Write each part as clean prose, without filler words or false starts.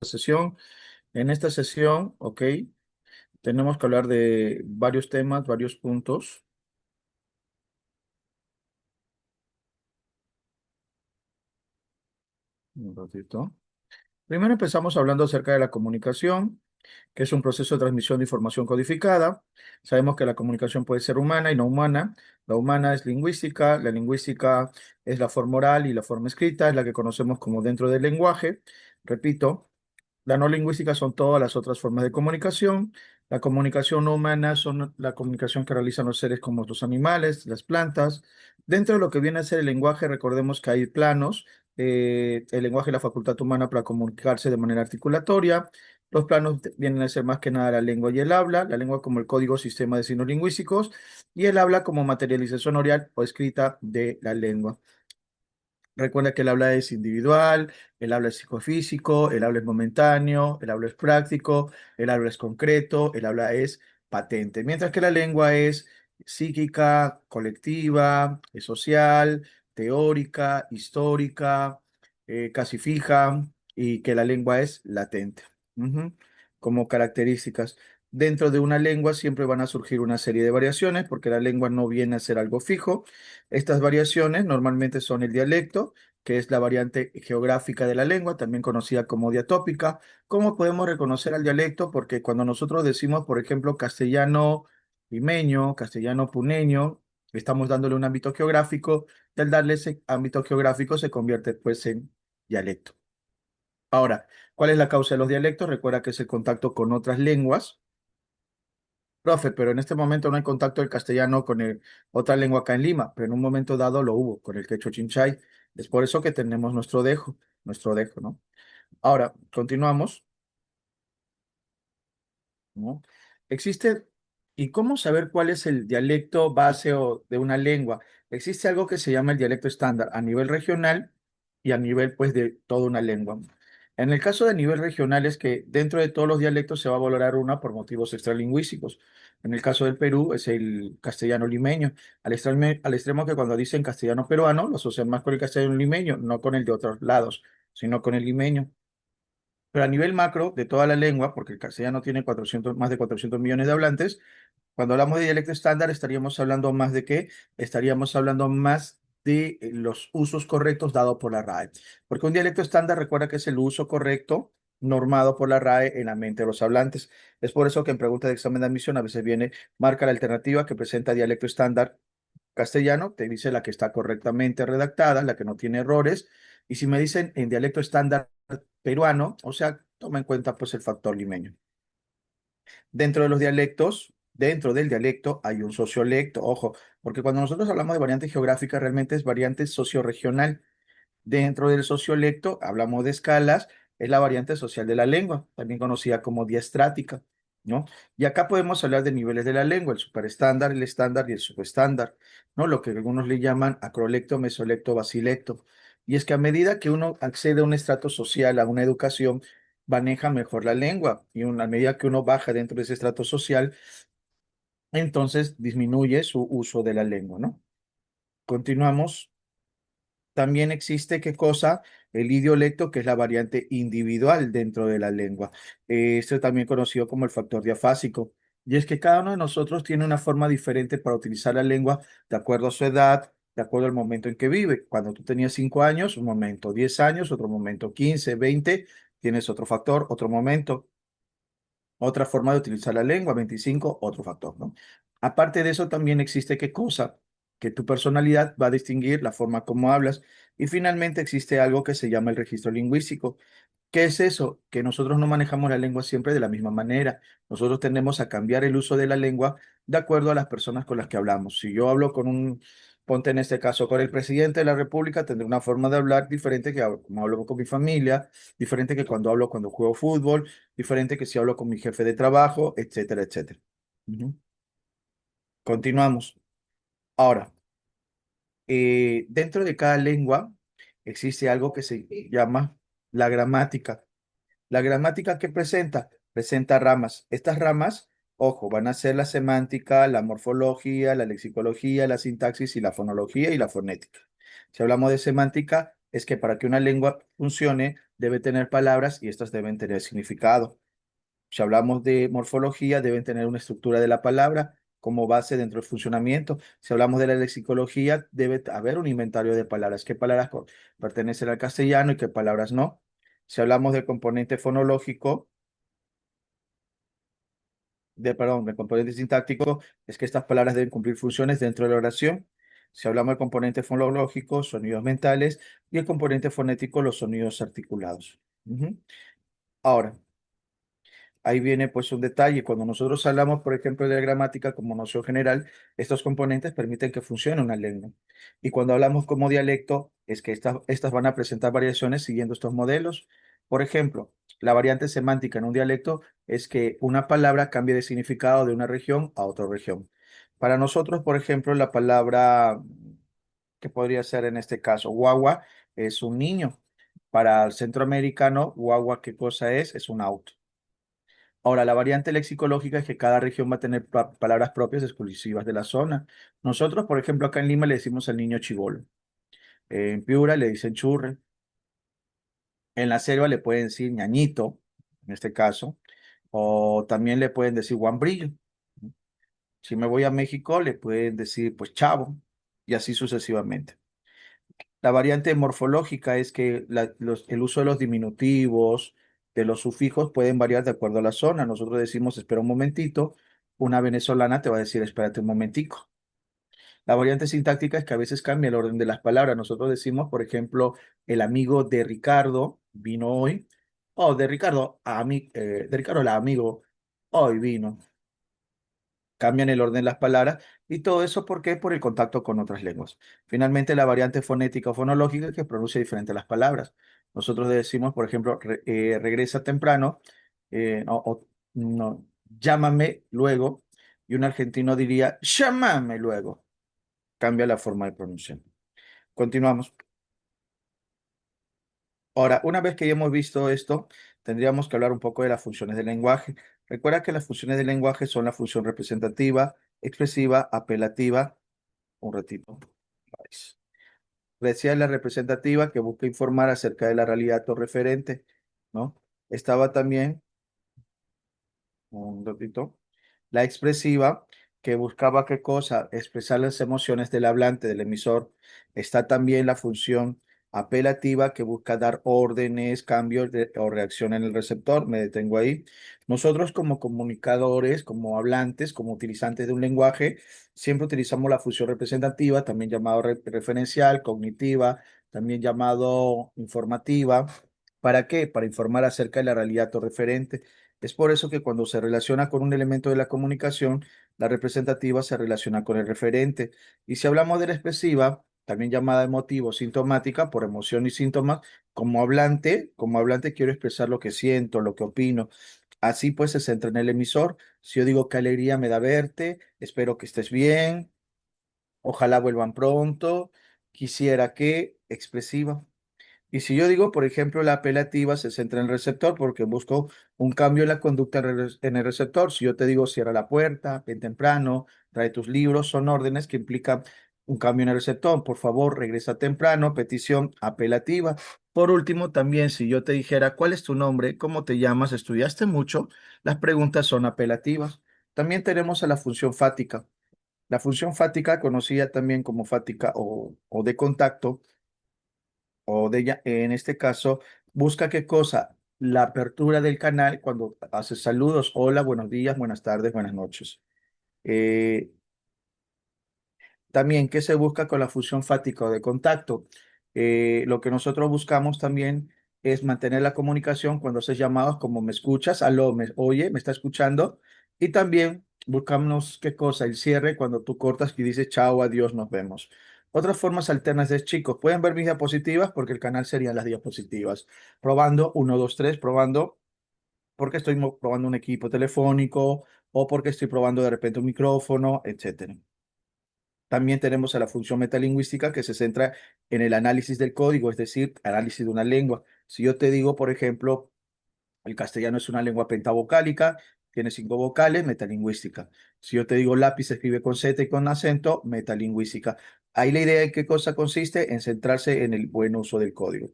Sesión. En esta sesión, ok, tenemos que hablar de varios temas, varios puntos. Un ratito. Primero empezamos hablando acerca de la comunicación, que es un proceso de transmisión de información codificada. Sabemos que la comunicación puede ser humana y no humana. La humana es lingüística, la lingüística es la forma oral y la forma escrita, es la que conocemos como dentro del lenguaje. Repito. La no lingüística son todas las otras formas de comunicación. La comunicación no humana son la comunicación que realizan los seres como los animales, las plantas. Dentro de lo que viene a ser el lenguaje, recordemos que hay planos. El lenguaje es la facultad humana para comunicarse de manera articulatoria. Los planos vienen a ser más que nada la lengua y el habla, la lengua como el código sistema de signos lingüísticos y el habla como materialización oral o escrita de la lengua. Recuerda que el habla es individual, el habla es psicofísico, el habla es momentáneo, el habla es práctico, el habla es concreto, el habla es patente. Mientras que la lengua es psíquica, colectiva, es social, teórica, histórica, casi fija, y que la lengua es latente. Ujú. Como características. Dentro de una lengua siempre van a surgir una serie de variaciones porque la lengua no viene a ser algo fijo. Estas variaciones normalmente son el dialecto, que es la variante geográfica de la lengua, también conocida como diatópica. ¿Cómo podemos reconocer al dialecto? Porque cuando nosotros decimos, por ejemplo, castellano limeño, castellano puneño, estamos dándole un ámbito geográfico, y al darle ese ámbito geográfico se convierte pues en dialecto. Ahora, ¿cuál es la causa de los dialectos? Recuerda que es el contacto con otras lenguas. Profe, pero en este momento no hay contacto del castellano con otra lengua acá en Lima, pero en un momento dado lo hubo con el quechua chinchay. Es por eso que tenemos nuestro dejo, ¿no? Ahora, continuamos, ¿no? Existe, ¿y cómo saber cuál es el dialecto base o de una lengua? Existe algo que se llama el dialecto estándar a nivel regional y a nivel, pues, de toda una lengua. En el caso de nivel regional es que dentro de todos los dialectos se va a valorar una por motivos extralingüísticos. En el caso del Perú es el castellano limeño, al extremo que cuando dicen castellano peruano lo asocian más con el castellano limeño, no con el de otros lados, sino con el limeño. Pero a nivel macro de toda la lengua, porque el castellano tiene 400, más de 400 millones de hablantes, cuando hablamos de dialecto estándar estaríamos hablando más de qué? Estaríamos hablando más de los usos correctos dados por la RAE. Porque un dialecto estándar recuerda que es el uso correcto normado por la RAE en la mente de los hablantes. Es por eso que en preguntas de examen de admisión a veces viene, marca la alternativa que presenta dialecto estándar castellano, te dice la que está correctamente redactada, la que no tiene errores. Y si me dicen en dialecto estándar peruano, o sea, toma en cuenta pues el factor limeño. Dentro de los dialectos, dentro del dialecto hay un sociolecto, ojo, porque cuando nosotros hablamos de variante geográfica, realmente es variante socioregional. Dentro del sociolecto hablamos de escalas, es la variante social de la lengua, también conocida como diastrática, ¿no? Y acá podemos hablar de niveles de la lengua, el superestándar, el estándar y el subestándar, ¿no? Lo que algunos le llaman acrolecto, mesolecto, basilecto. Y es que a medida que uno accede a un estrato social, a una educación, maneja mejor la lengua. Y a medida que uno baja dentro de ese estrato social, entonces disminuye su uso de la lengua, ¿no? Continuamos. También existe, ¿qué cosa? El idiolecto, que es la variante individual dentro de la lengua. Esto es también conocido como el factor diafásico. Y es que cada uno de nosotros tiene una forma diferente para utilizar la lengua de acuerdo a su edad, de acuerdo al momento en que vive. Cuando tú tenías 5 años, un momento, 10 años, otro momento, 15, 20, tienes otro factor, otro momento. Otra forma de utilizar la lengua, 25, otro factor, ¿no? Aparte de eso, también existe qué cosa, que tu personalidad va a distinguir la forma como hablas. Y finalmente existe algo que se llama el registro lingüístico. ¿Qué es eso? Que nosotros no manejamos la lengua siempre de la misma manera. Nosotros tendemos a cambiar el uso de la lengua de acuerdo a las personas con las que hablamos. Si yo hablo con ponte en este caso, con el presidente de la República, tendré una forma de hablar diferente que como hablo con mi familia, diferente que cuando juego fútbol, diferente que si hablo con mi jefe de trabajo, etcétera, etcétera. Ujú. Continuamos. Ahora, dentro de cada lengua existe algo que se llama la gramática. La gramática que presenta, presenta ramas. Estas ramas, ojo, van a ser la semántica, la morfología, la lexicología, la sintaxis y la fonología y la fonética. Si hablamos de semántica, es que para que una lengua funcione debe tener palabras y estas deben tener significado. Si hablamos de morfología, deben tener una estructura de la palabra como base dentro del funcionamiento. Si hablamos de la lexicología, debe haber un inventario de palabras. ¿Qué palabras pertenecen al castellano y qué palabras no? Si hablamos del componente fonológico, perdón, del componente sintáctico, es que estas palabras deben cumplir funciones dentro de la oración. Si hablamos del componente fonológico, sonidos mentales, y el componente fonético, los sonidos articulados. Ujú. Ahora, ahí viene pues un detalle. Cuando nosotros hablamos, por ejemplo, de la gramática como noción general, estos componentes permiten que funcione una lengua. Y cuando hablamos como dialecto, es que estas van a presentar variaciones siguiendo estos modelos. Por ejemplo, la variante semántica en un dialecto es que una palabra cambie de significado de una región a otra región. Para nosotros, por ejemplo, la palabra que podría ser en este caso, guagua, es un niño. Para el centroamericano, guagua, ¿qué cosa es? Es un auto. Ahora, la variante lexicológica es que cada región va a tener palabras propias exclusivas de la zona. Nosotros, por ejemplo, acá en Lima le decimos al niño chibolo. En Piura le dicen churre. En la selva le pueden decir ñañito, en este caso. O también le pueden decir guambrillo. Si me voy a México, le pueden decir pues chavo. Y así sucesivamente. La variante morfológica es que el uso de los diminutivos, de los sufijos, pueden variar de acuerdo a la zona. Nosotros decimos, espera un momentito. Una venezolana te va a decir, espérate un momentico. La variante sintáctica es que a veces cambia el orden de las palabras. Nosotros decimos, por ejemplo, el amigo de Ricardo vino hoy. O de Ricardo, el amigo, hoy vino. Cambian el orden de las palabras y todo eso ¿por qué? Por el contacto con otras lenguas. Finalmente, la variante fonética o fonológica que pronuncia diferente las palabras. Nosotros decimos, por ejemplo, regresa temprano, no, llámame luego, y un argentino diría, llámame luego. Cambia la forma de pronunciar. Continuamos. Ahora, una vez que ya hemos visto esto, tendríamos que hablar un poco de las funciones del lenguaje. Recuerda que las funciones del lenguaje son la función representativa, expresiva, apelativa. Un ratito. País. Decía la representativa que busca informar acerca de la realidad o referente, ¿no? Estaba también, un ratito, la expresiva, que buscaba qué cosa, expresar las emociones del hablante, del emisor. Está también la función apelativa, que busca dar órdenes, cambios o reacción en el receptor. Me detengo ahí. Nosotros como comunicadores, como hablantes, como utilizantes de un lenguaje, siempre utilizamos la función representativa, también llamado referencial, cognitiva, también llamado informativa. ¿Para qué? Para informar acerca de la realidad o referente. Es por eso que cuando se relaciona con un elemento de la comunicación, la representativa se relaciona con el referente. Y si hablamos de la expresiva, también llamada emotivo, sintomática, por emoción y síntomas, como hablante quiero expresar lo que siento, lo que opino. Así pues se centra en el emisor. Si yo digo qué alegría me da verte, espero que estés bien, ojalá vuelvan pronto, quisiera que, expresiva. Y si yo digo, por ejemplo, la apelativa se centra en el receptor porque busco un cambio en la conducta en el receptor. Si yo te digo cierra la puerta, ven temprano, trae tus libros, son órdenes que implican un cambio en el receptor. Por favor, regresa temprano, petición apelativa. Por último, también si yo te dijera cuál es tu nombre, cómo te llamas, estudiaste mucho, las preguntas son apelativas. También tenemos a la función fática. La función fática, conocida también como fática o de contacto, o de ella, en este caso, busca qué cosa, la apertura del canal cuando haces saludos, hola, buenos días, buenas tardes, buenas noches. Eh, También, ¿qué se busca con la fusión fática o de contacto? Lo que nosotros buscamos también es mantener la comunicación cuando haces llamados como me escuchas, aló, me oye, me está escuchando. Y también buscamos qué cosa, el cierre cuando tú cortas y dices chao, adiós, nos vemos. Otras formas alternas es, chicos, pueden ver mis diapositivas porque el canal serían las diapositivas. Probando, uno, dos, tres, probando, porque estoy probando un equipo telefónico o porque estoy probando de repente un micrófono, etcétera. También tenemos a la función metalingüística que se centra en el análisis del código, es decir, análisis de una lengua. Si yo te digo, por ejemplo, el castellano es una lengua pentavocálica, tiene 5 vocales, metalingüística. Si yo te digo lápiz se escribe con Z y con acento, metalingüística. Ahí la idea en qué cosa consiste en centrarse en el buen uso del código.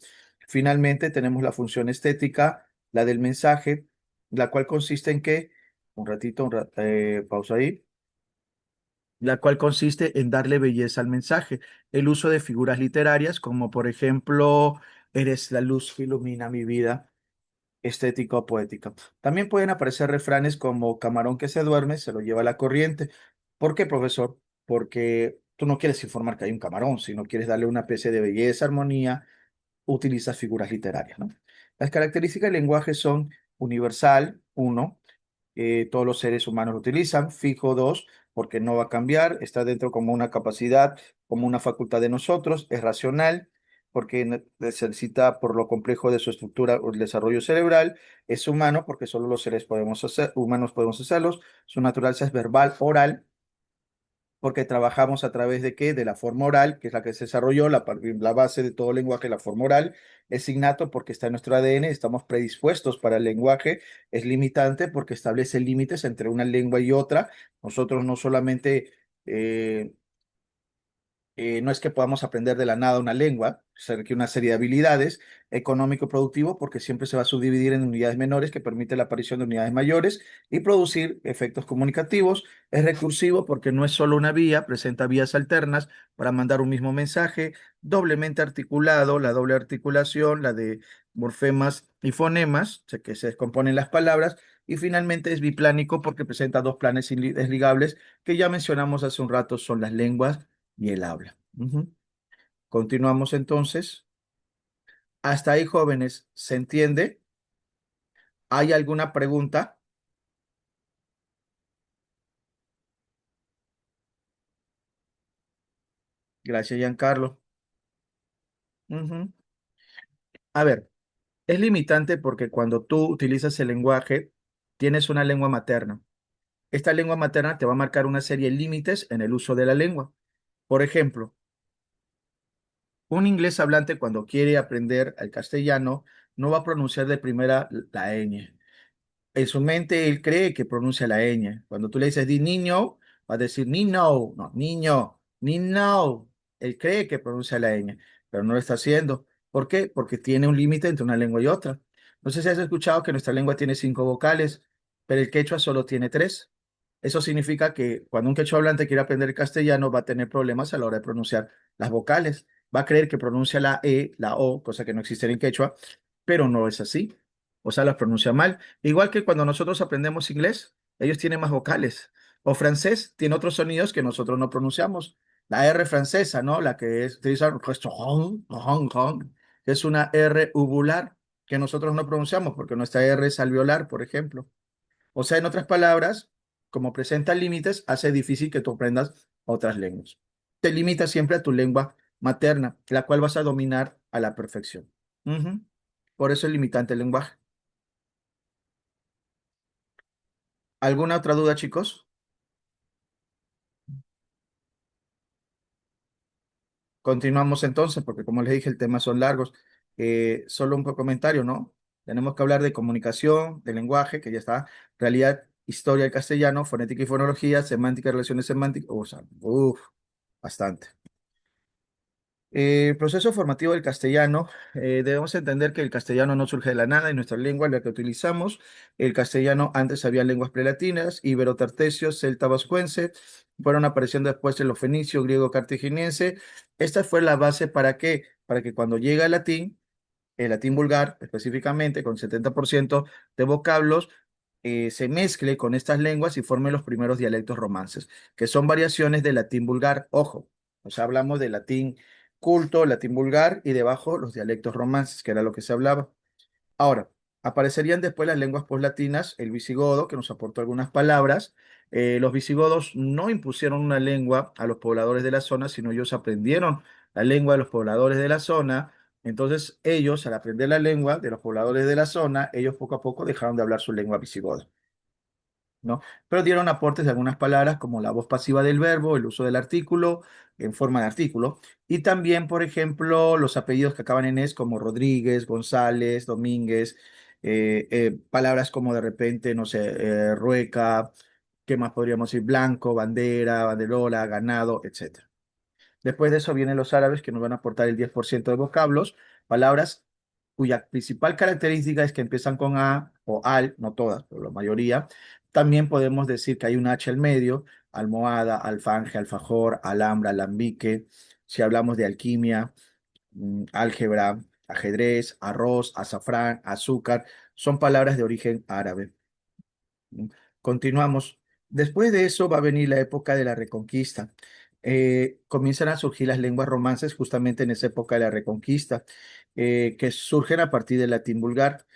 Finalmente tenemos la función estética, la del mensaje, la cual consiste en que, un ratito, pausa ahí, la cual consiste en darle belleza al mensaje. El uso de figuras literarias, como por ejemplo, eres la luz que ilumina mi vida, estética o poética. También pueden aparecer refranes como camarón que se duerme, se lo lleva la corriente. ¿Por qué, profesor? Porque tú no quieres informar que hay un camarón, sino quieres darle una especie de belleza, armonía, utilizas figuras literarias, ¿no? Las características del lenguaje son universal, uno, todos los seres humanos lo utilizan, fijo, dos, porque no va a cambiar, está dentro como una capacidad, como una facultad de nosotros, es racional, porque necesita por lo complejo de su estructura o el desarrollo cerebral, es humano, porque solo los seres podemos hacer, humanos podemos hacerlos, su naturaleza es verbal, oral, porque trabajamos a través de qué? De la forma oral, que es la que se desarrolló, la base de todo lenguaje, la forma oral, es innato porque está en nuestro ADN, estamos predispuestos para el lenguaje, es limitante porque establece límites entre una lengua y otra. Nosotros no solamente no es que podamos aprender de la nada una lengua, se requiere una serie de habilidades, económico productivo, porque siempre se va a subdividir en unidades menores que permite la aparición de unidades mayores y producir efectos comunicativos. Es recursivo porque no es solo una vía, presenta vías alternas para mandar un mismo mensaje, doblemente articulado, la doble articulación, la de morfemas y fonemas, o sea, que se descomponen las palabras. Y finalmente es biplánico porque presenta dos planes desligables que ya mencionamos hace un rato, son las lenguas y el habla. Ujú. Continuamos entonces. Hasta ahí, jóvenes, ¿se entiende? ¿Hay alguna pregunta? Gracias, Giancarlo. Ujú. A ver, es limitante porque cuando tú utilizas el lenguaje, tienes una lengua materna. Esta lengua materna te va a marcar una serie de límites en el uso de la lengua. Por ejemplo, un inglés hablante cuando quiere aprender el castellano no va a pronunciar de primera la ñ. En su mente él cree que pronuncia la ñ. Cuando tú le dices di niño, va a decir niño, no, niño, niño. Él cree que pronuncia la ñ, pero no lo está haciendo. ¿Por qué? Porque tiene un límite entre una lengua y otra. No sé si has escuchado que nuestra lengua tiene 5 vocales, pero el quechua solo tiene 3. Eso significa que cuando un quechua hablante quiere aprender el castellano va a tener problemas a la hora de pronunciar las vocales. Va a creer que pronuncia la E, la O, cosa que no existe en quechua, pero no es así. O sea, las pronuncia mal. Igual que cuando nosotros aprendemos inglés, ellos tienen más vocales. O francés tiene otros sonidos que nosotros no pronunciamos. La R francesa, ¿no? La que es, utilizan, que es una R uvular que nosotros no pronunciamos porque nuestra R es alveolar, por ejemplo. O sea, en otras palabras, como presenta límites, hace difícil que tú aprendas otras lenguas. Te limita siempre a tu lengua materna, la cual vas a dominar a la perfección. Ujú. Por eso es limitante el lenguaje. ¿Alguna otra duda, chicos? Continuamos entonces, porque como les dije, el tema son largos. Solo un comentario, ¿no? Tenemos que hablar de comunicación, de lenguaje, que ya está, realidad, historia del castellano, fonética y fonología, semántica y relaciones semánticas, o sea, bastante. Proceso formativo del castellano. Debemos entender que el castellano no surge de la nada en nuestra lengua, la que utilizamos. El castellano antes había lenguas prelatinas, ibero-tartesio, celta-vascuence, fueron apareciendo después en los fenicio, griego, cartaginense. Esta fue la base para qué, para que cuando llega el latín vulgar específicamente, con 70% de vocablos, se mezcle con estas lenguas y forme los primeros dialectos romances, que son variaciones del latín vulgar. Ojo, o sea, hablamos de latín culto, latín vulgar y debajo los dialectos romances, que era lo que se hablaba. Ahora, aparecerían después las lenguas poslatinas, el visigodo, que nos aportó algunas palabras. Los visigodos no impusieron una lengua a los pobladores de la zona, sino ellos aprendieron la lengua de los pobladores de la zona. Entonces, ellos, al aprender la lengua de los pobladores de la zona, ellos poco a poco dejaron de hablar su lengua visigoda, ¿no? Pero dieron aportes de algunas palabras como la voz pasiva del verbo, el uso del artículo en forma de artículo, y también, por ejemplo, los apellidos que acaban en es como Rodríguez, González, Domínguez. Palabras como de repente, no sé, rueca, ¿qué más podríamos decir? Blanco, bandera, banderola, ganado, etcétera. Después de eso vienen los árabes que nos van a aportar el 10% de vocablos, palabras cuya principal característica es que empiezan con A o al, no todas, pero la mayoría. También podemos decir que hay un H al medio, almohada, alfanje, alfajor, alhambra, alambique. Si hablamos de alquimia, álgebra, ajedrez, arroz, azafrán, azúcar, son palabras de origen árabe. Continuamos. Después de eso va a venir la época de la Reconquista. Comienzan a surgir las lenguas romances justamente en esa época de la Reconquista, que surgen a partir del latín vulgar.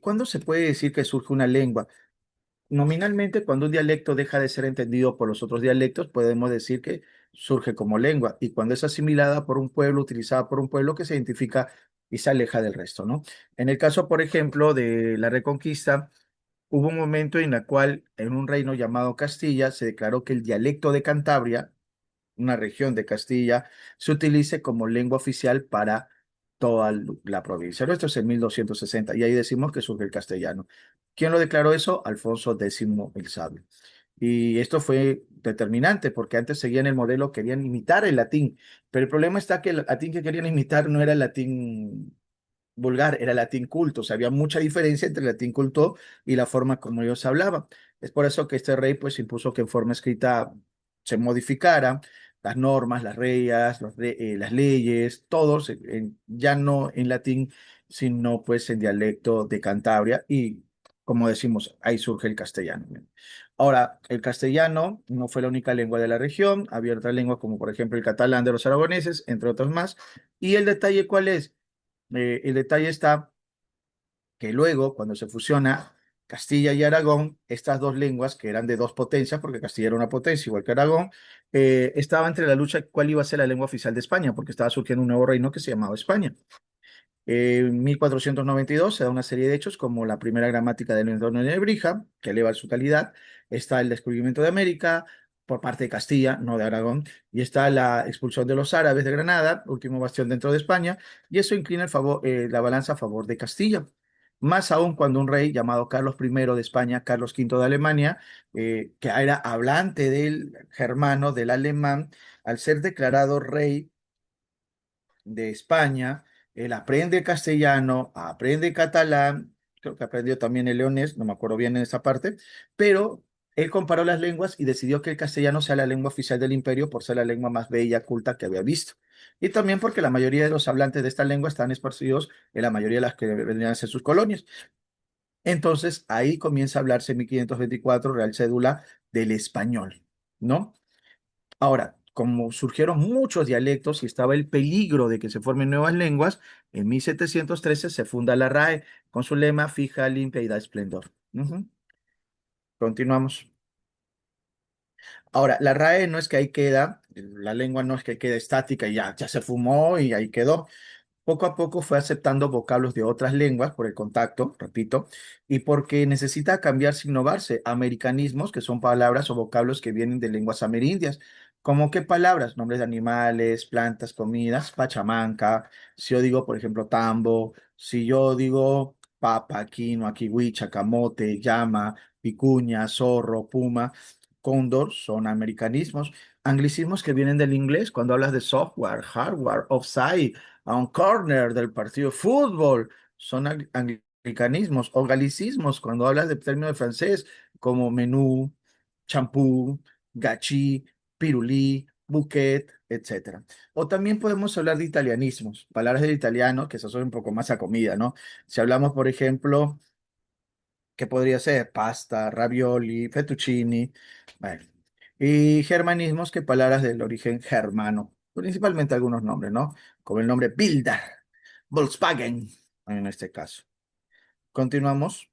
¿Cuándo se puede decir que surge una lengua? Nominalmente, cuando un dialecto deja de ser entendido por los otros dialectos, podemos decir que surge como lengua, y cuando es asimilada por un pueblo, utilizada por un pueblo que se identifica y se aleja del resto, ¿no? En el caso, por ejemplo, de la Reconquista, hubo un momento en el cual en un reino llamado Castilla se declaró que el dialecto de Cantabria, una región de Castilla, se utilice como lengua oficial para toda la provincia. ¿No? Esto es en 1260 y ahí decimos que surge el castellano. ¿Quién lo declaró eso? Alfonso X el Sabio. Y esto fue determinante porque antes seguían el modelo, querían imitar el latín, pero el problema está que el latín que querían imitar no era el latín vulgar, era latín culto, o sea, había mucha diferencia entre el latín culto y la forma como ellos hablaban. Es por eso que este rey pues impuso que en forma escrita se modificara las normas, las reglas, las leyes, todos, ya no en latín, sino pues en dialecto de Cantabria y como decimos, ahí surge el castellano. Ahora, el castellano no fue la única lengua de la región, había otras lenguas como por ejemplo el catalán de los aragoneses, entre otros más. ¿Y el detalle cuál es? El detalle está que luego, cuando se fusiona Castilla y Aragón, estas dos lenguas, que eran de dos potencias, porque Castilla era una potencia igual que Aragón, estaba entre la lucha cuál iba a ser la lengua oficial de España, porque estaba surgiendo un nuevo reino que se llamaba España. En 1492 se da una serie de hechos como la primera gramática del entorno de Nebrija, que eleva su calidad, está el descubrimiento de América por parte de Castilla, no de Aragón, y está la expulsión de los árabes de Granada, último bastión dentro de España, y eso inclina la balanza a favor de Castilla. Más aún cuando un rey llamado Carlos I de España, Carlos V de Alemania, que era hablante del germano, del alemán, al ser declarado rey de España, él aprende castellano, aprende catalán, creo que aprendió también el leonés, no me acuerdo bien en esa parte, pero él comparó las lenguas y decidió que el castellano sea la lengua oficial del imperio por ser la lengua más bella, culta que había visto. Y también porque la mayoría de los hablantes de esta lengua están esparcidos en la mayoría de las que vendrían a ser sus colonias. Entonces ahí comienza a hablarse en 1524, Real Cédula, del español, ¿no? Ahora, como surgieron muchos dialectos y estaba el peligro de que se formen nuevas lenguas, en 1713 se funda la RAE con su lema fija, limpia y da esplendor. Ujú. Continuamos. Ahora, la RAE no es que ahí queda, la lengua no es que quede estática y ya se fumó y ahí quedó. Poco a poco fue aceptando vocablos de otras lenguas por el contacto, repito, y porque necesita cambiarse, innovarse. Americanismos, que son palabras o vocablos que vienen de lenguas amerindias. ¿Cómo qué palabras? Nombres de animales, plantas, comidas, pachamanca. Si yo digo, por ejemplo, tambo, si yo digo papa, quinoa, kiwi, camote, llama, picuña, zorro, puma, cóndor, son americanismos. Anglicismos que vienen del inglés, cuando hablas de software, hardware, offside, a un corner del partido de fútbol. Son anglicanismos o galicismos cuando hablas de términos de francés como menú, champú, gachí, pirulí, bouquet, etcétera. O también podemos hablar de italianismos, palabras del italiano que se asocian un poco más a comida, ¿no? Si hablamos, por ejemplo, ¿qué podría ser? Pasta, ravioli, fettuccini, bueno. Y germanismos, que palabras del origen germano, principalmente algunos nombres, ¿no? Como el nombre Bilder, Volkswagen, en este caso. Continuamos.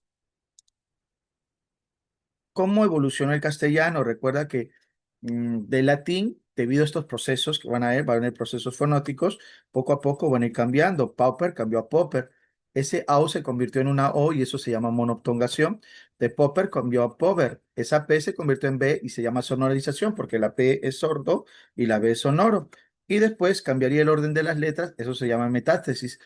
¿Cómo evoluciona el castellano? Recuerda que del latín, debido a estos procesos que van a haber procesos fonóticos, poco a poco van a ir cambiando. Pauper cambió a Popper. Ese AU se convirtió en una O y eso se llama monoptongación. De Popper cambió a Pover. Esa P se convirtió en B y se llama sonorización porque la P es sordo y la B es sonoro. Y después cambiaría el orden de las letras, eso se llama metástasis.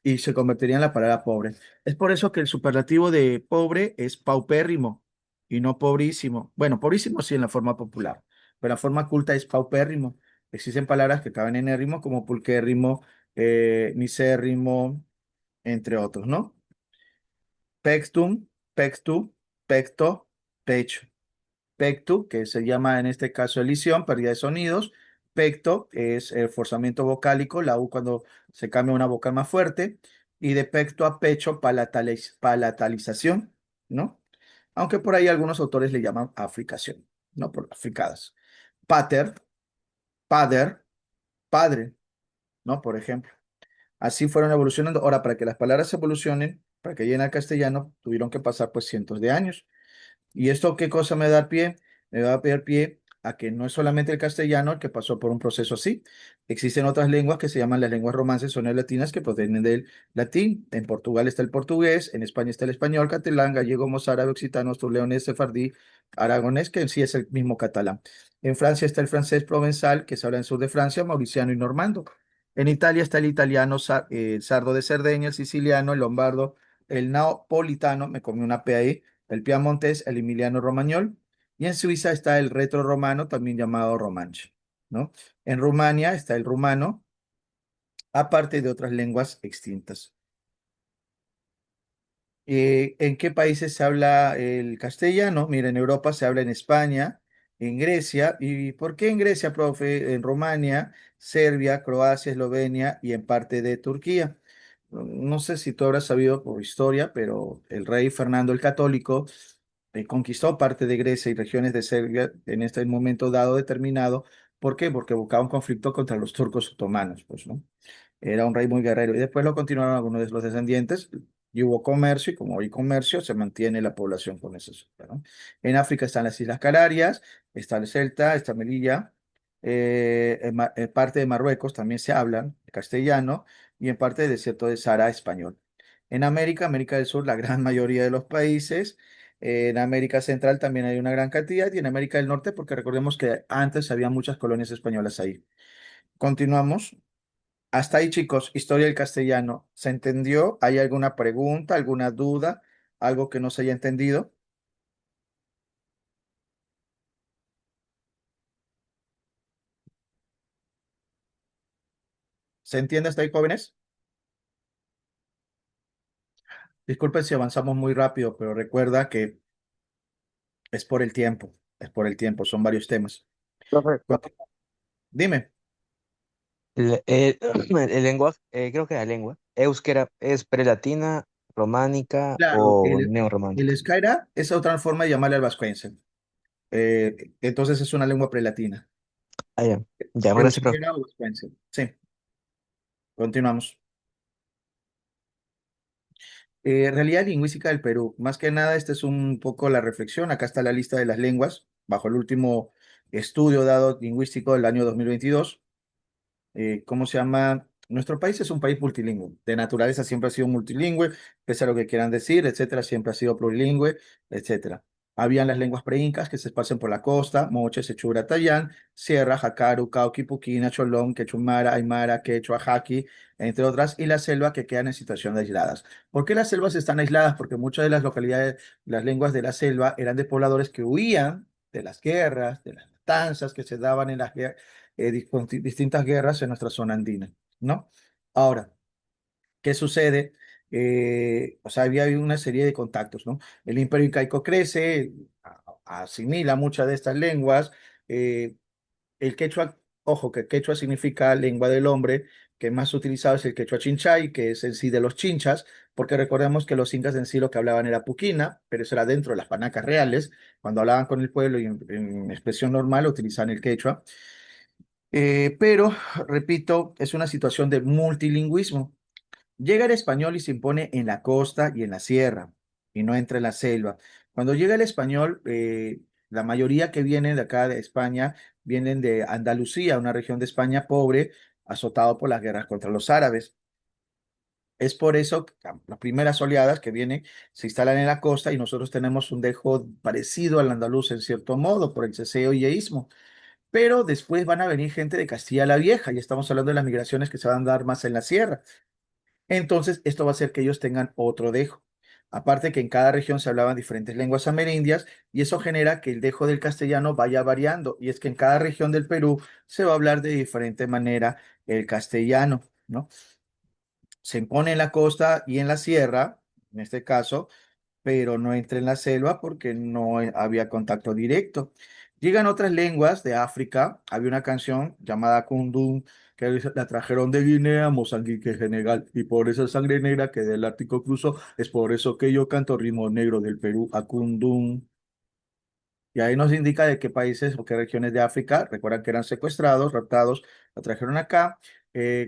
y se convertiría en la palabra pobre. Es por eso que el superlativo de pobre es paupérrimo y no pobrísimo. Bueno, pobrísimo sí en la forma popular, pero la forma culta es paupérrimo. Existen palabras que caben en érrimo como pulquérrimo, misérrimo, entre otros, ¿no? Pectum, pectu, pecto, pecho. Pectu, que se llama en este caso elisión, pérdida de sonidos. Pecto es el forzamiento vocálico, la U cuando se cambia a una vocal más fuerte. Y de pecto a pecho, palatalización, ¿no? Aunque por ahí algunos autores le llaman africación, ¿no? Por africadas. Pater, pader, padre, ¿no? Por ejemplo. Así fueron evolucionando. Ahora, para que las palabras evolucionen, para que lleguen al castellano, tuvieron que pasar pues cientos de años. ¿Y esto qué cosa me da pie? Me va a dar pie a que no es solamente el castellano el que pasó por un proceso así. Existen otras lenguas que se llaman las lenguas romances, son las latinas que provienen del latín. En Portugal está el portugués, en España está el español, catalán, gallego, mozárabe, occitano, asturleonés, sefardí, aragonés, que en sí es el mismo catalán. En Francia está el francés provenzal, que se habla en el sur de Francia, mauriciano y normando. En Italia está el italiano, el sardo de Cerdeña, el siciliano, el lombardo, el napolitano, me comí una P ahí, el piamontés, el emiliano romagnol, y en Suiza está el retro-romano, también llamado romanche, ¿no? En Rumania está el rumano, aparte de otras lenguas extintas. ¿En qué países se habla el castellano? Mira, en Europa se habla en España, en Grecia. ¿Y por qué en Grecia, profe? En Rumania, Serbia, Croacia, Eslovenia y en parte de Turquía. No sé si tú habrás sabido por historia, pero el rey Fernando el Católico conquistó parte de Grecia y regiones de Serbia en este momento dado determinado. ¿Por qué? Porque buscaba un conflicto contra los turcos otomanos, pues, ¿no? Era un rey muy guerrero y después lo continuaron algunos de los descendientes y hubo comercio y como hay comercio se mantiene la población con eso, ¿no? En África están las Islas Canarias, está el Celta, está Melilla, en parte de Marruecos también se hablan castellano y en parte del desierto de Sahara español. En América, América del Sur, la gran mayoría de los países. En América Central también hay una gran cantidad y en América del Norte, porque recordemos que antes había muchas colonias españolas ahí. Continuamos. Hasta ahí, chicos, historia del castellano. ¿Se entendió? ¿Hay alguna pregunta, alguna duda, algo que no se haya entendido? ¿Se entiende hasta ahí, jóvenes? Disculpen si avanzamos muy rápido, pero recuerda que es por el tiempo, es por el tiempo, son varios temas. Profe, Dime. el lenguaje, creo que la lengua, euskera, ¿es prelatina, románica Claro, o el neorromántica? euskera es otra forma de llamarle al vascuence. Entonces es una lengua prelatina. Ah, ya. Ya, gracias, profe. Euskera o vascuence. Sí, continuamos. Realidad lingüística del Perú. Más que nada, esta es un poco la reflexión. Acá está la lista de las lenguas, bajo el último estudio dado lingüístico del año 2022. ¿Cómo se llama? Nuestro país es un país multilingüe. De naturaleza siempre ha sido multilingüe, pese a lo que quieran decir, etcétera, siempre ha sido plurilingüe, etcétera. Habían las lenguas preincas que se esparcen por la costa, Moche, Sechura, Tayán, Sierra, Jacaru, Cauqui, Puquina, Cholón, Quechumara, Aymara, Quechua, Jaqui, entre otras, y la selva que quedan en situaciones aisladas. ¿Por qué las selvas están aisladas? Porque muchas de las localidades, las lenguas de la selva eran de pobladores que huían de las guerras, de las matanzas que se daban en las guerras distintas guerras en nuestra zona andina, ¿no? Ahora, ¿qué sucede? O sea, había habido una serie de contactos, ¿no? El imperio incaico crece, asimila muchas de estas lenguas. El quechua, ojo, que quechua significa lengua del hombre, que más utilizado es el quechua chinchay, que es en sí de los chinchas, porque recordemos que los incas en sí lo que hablaban era puquina, pero eso era dentro de las panacas reales. Cuando hablaban con el pueblo y en expresión normal utilizaban el quechua. Pero, repito, es una situación de multilingüismo. Llega el español y se impone en la costa y en la sierra, y no entra en la selva. Cuando llega el español, la mayoría que vienen de acá de España vienen de Andalucía, una región de España pobre, azotado por las guerras contra los árabes. Es por eso que las primeras oleadas que vienen se instalan en la costa y nosotros tenemos un dejo parecido al andaluz en cierto modo por el ceseo y yeísmo, pero después van a venir gente de Castilla la Vieja, y estamos hablando de las migraciones que se van a dar más en la sierra. Entonces, esto va a hacer que ellos tengan otro dejo. Aparte que en cada región se hablaban diferentes lenguas amerindias y eso genera que el dejo del castellano vaya variando. Y es que en cada región del Perú se va a hablar de diferente manera el castellano, ¿no? Se impone en la costa y en la sierra, en este caso, pero no entra en la selva porque no había contacto directo. Llegan otras lenguas de África. Había una canción llamada Kundun que la trajeron de Guinea, Mozambique, Senegal, y por esa sangre negra que del Ártico cruzó, es por eso que yo canto ritmo negro del Perú a Kundun. Y ahí nos indica de qué países o qué regiones de África, recuerdan que eran secuestrados, raptados, lo trajeron acá.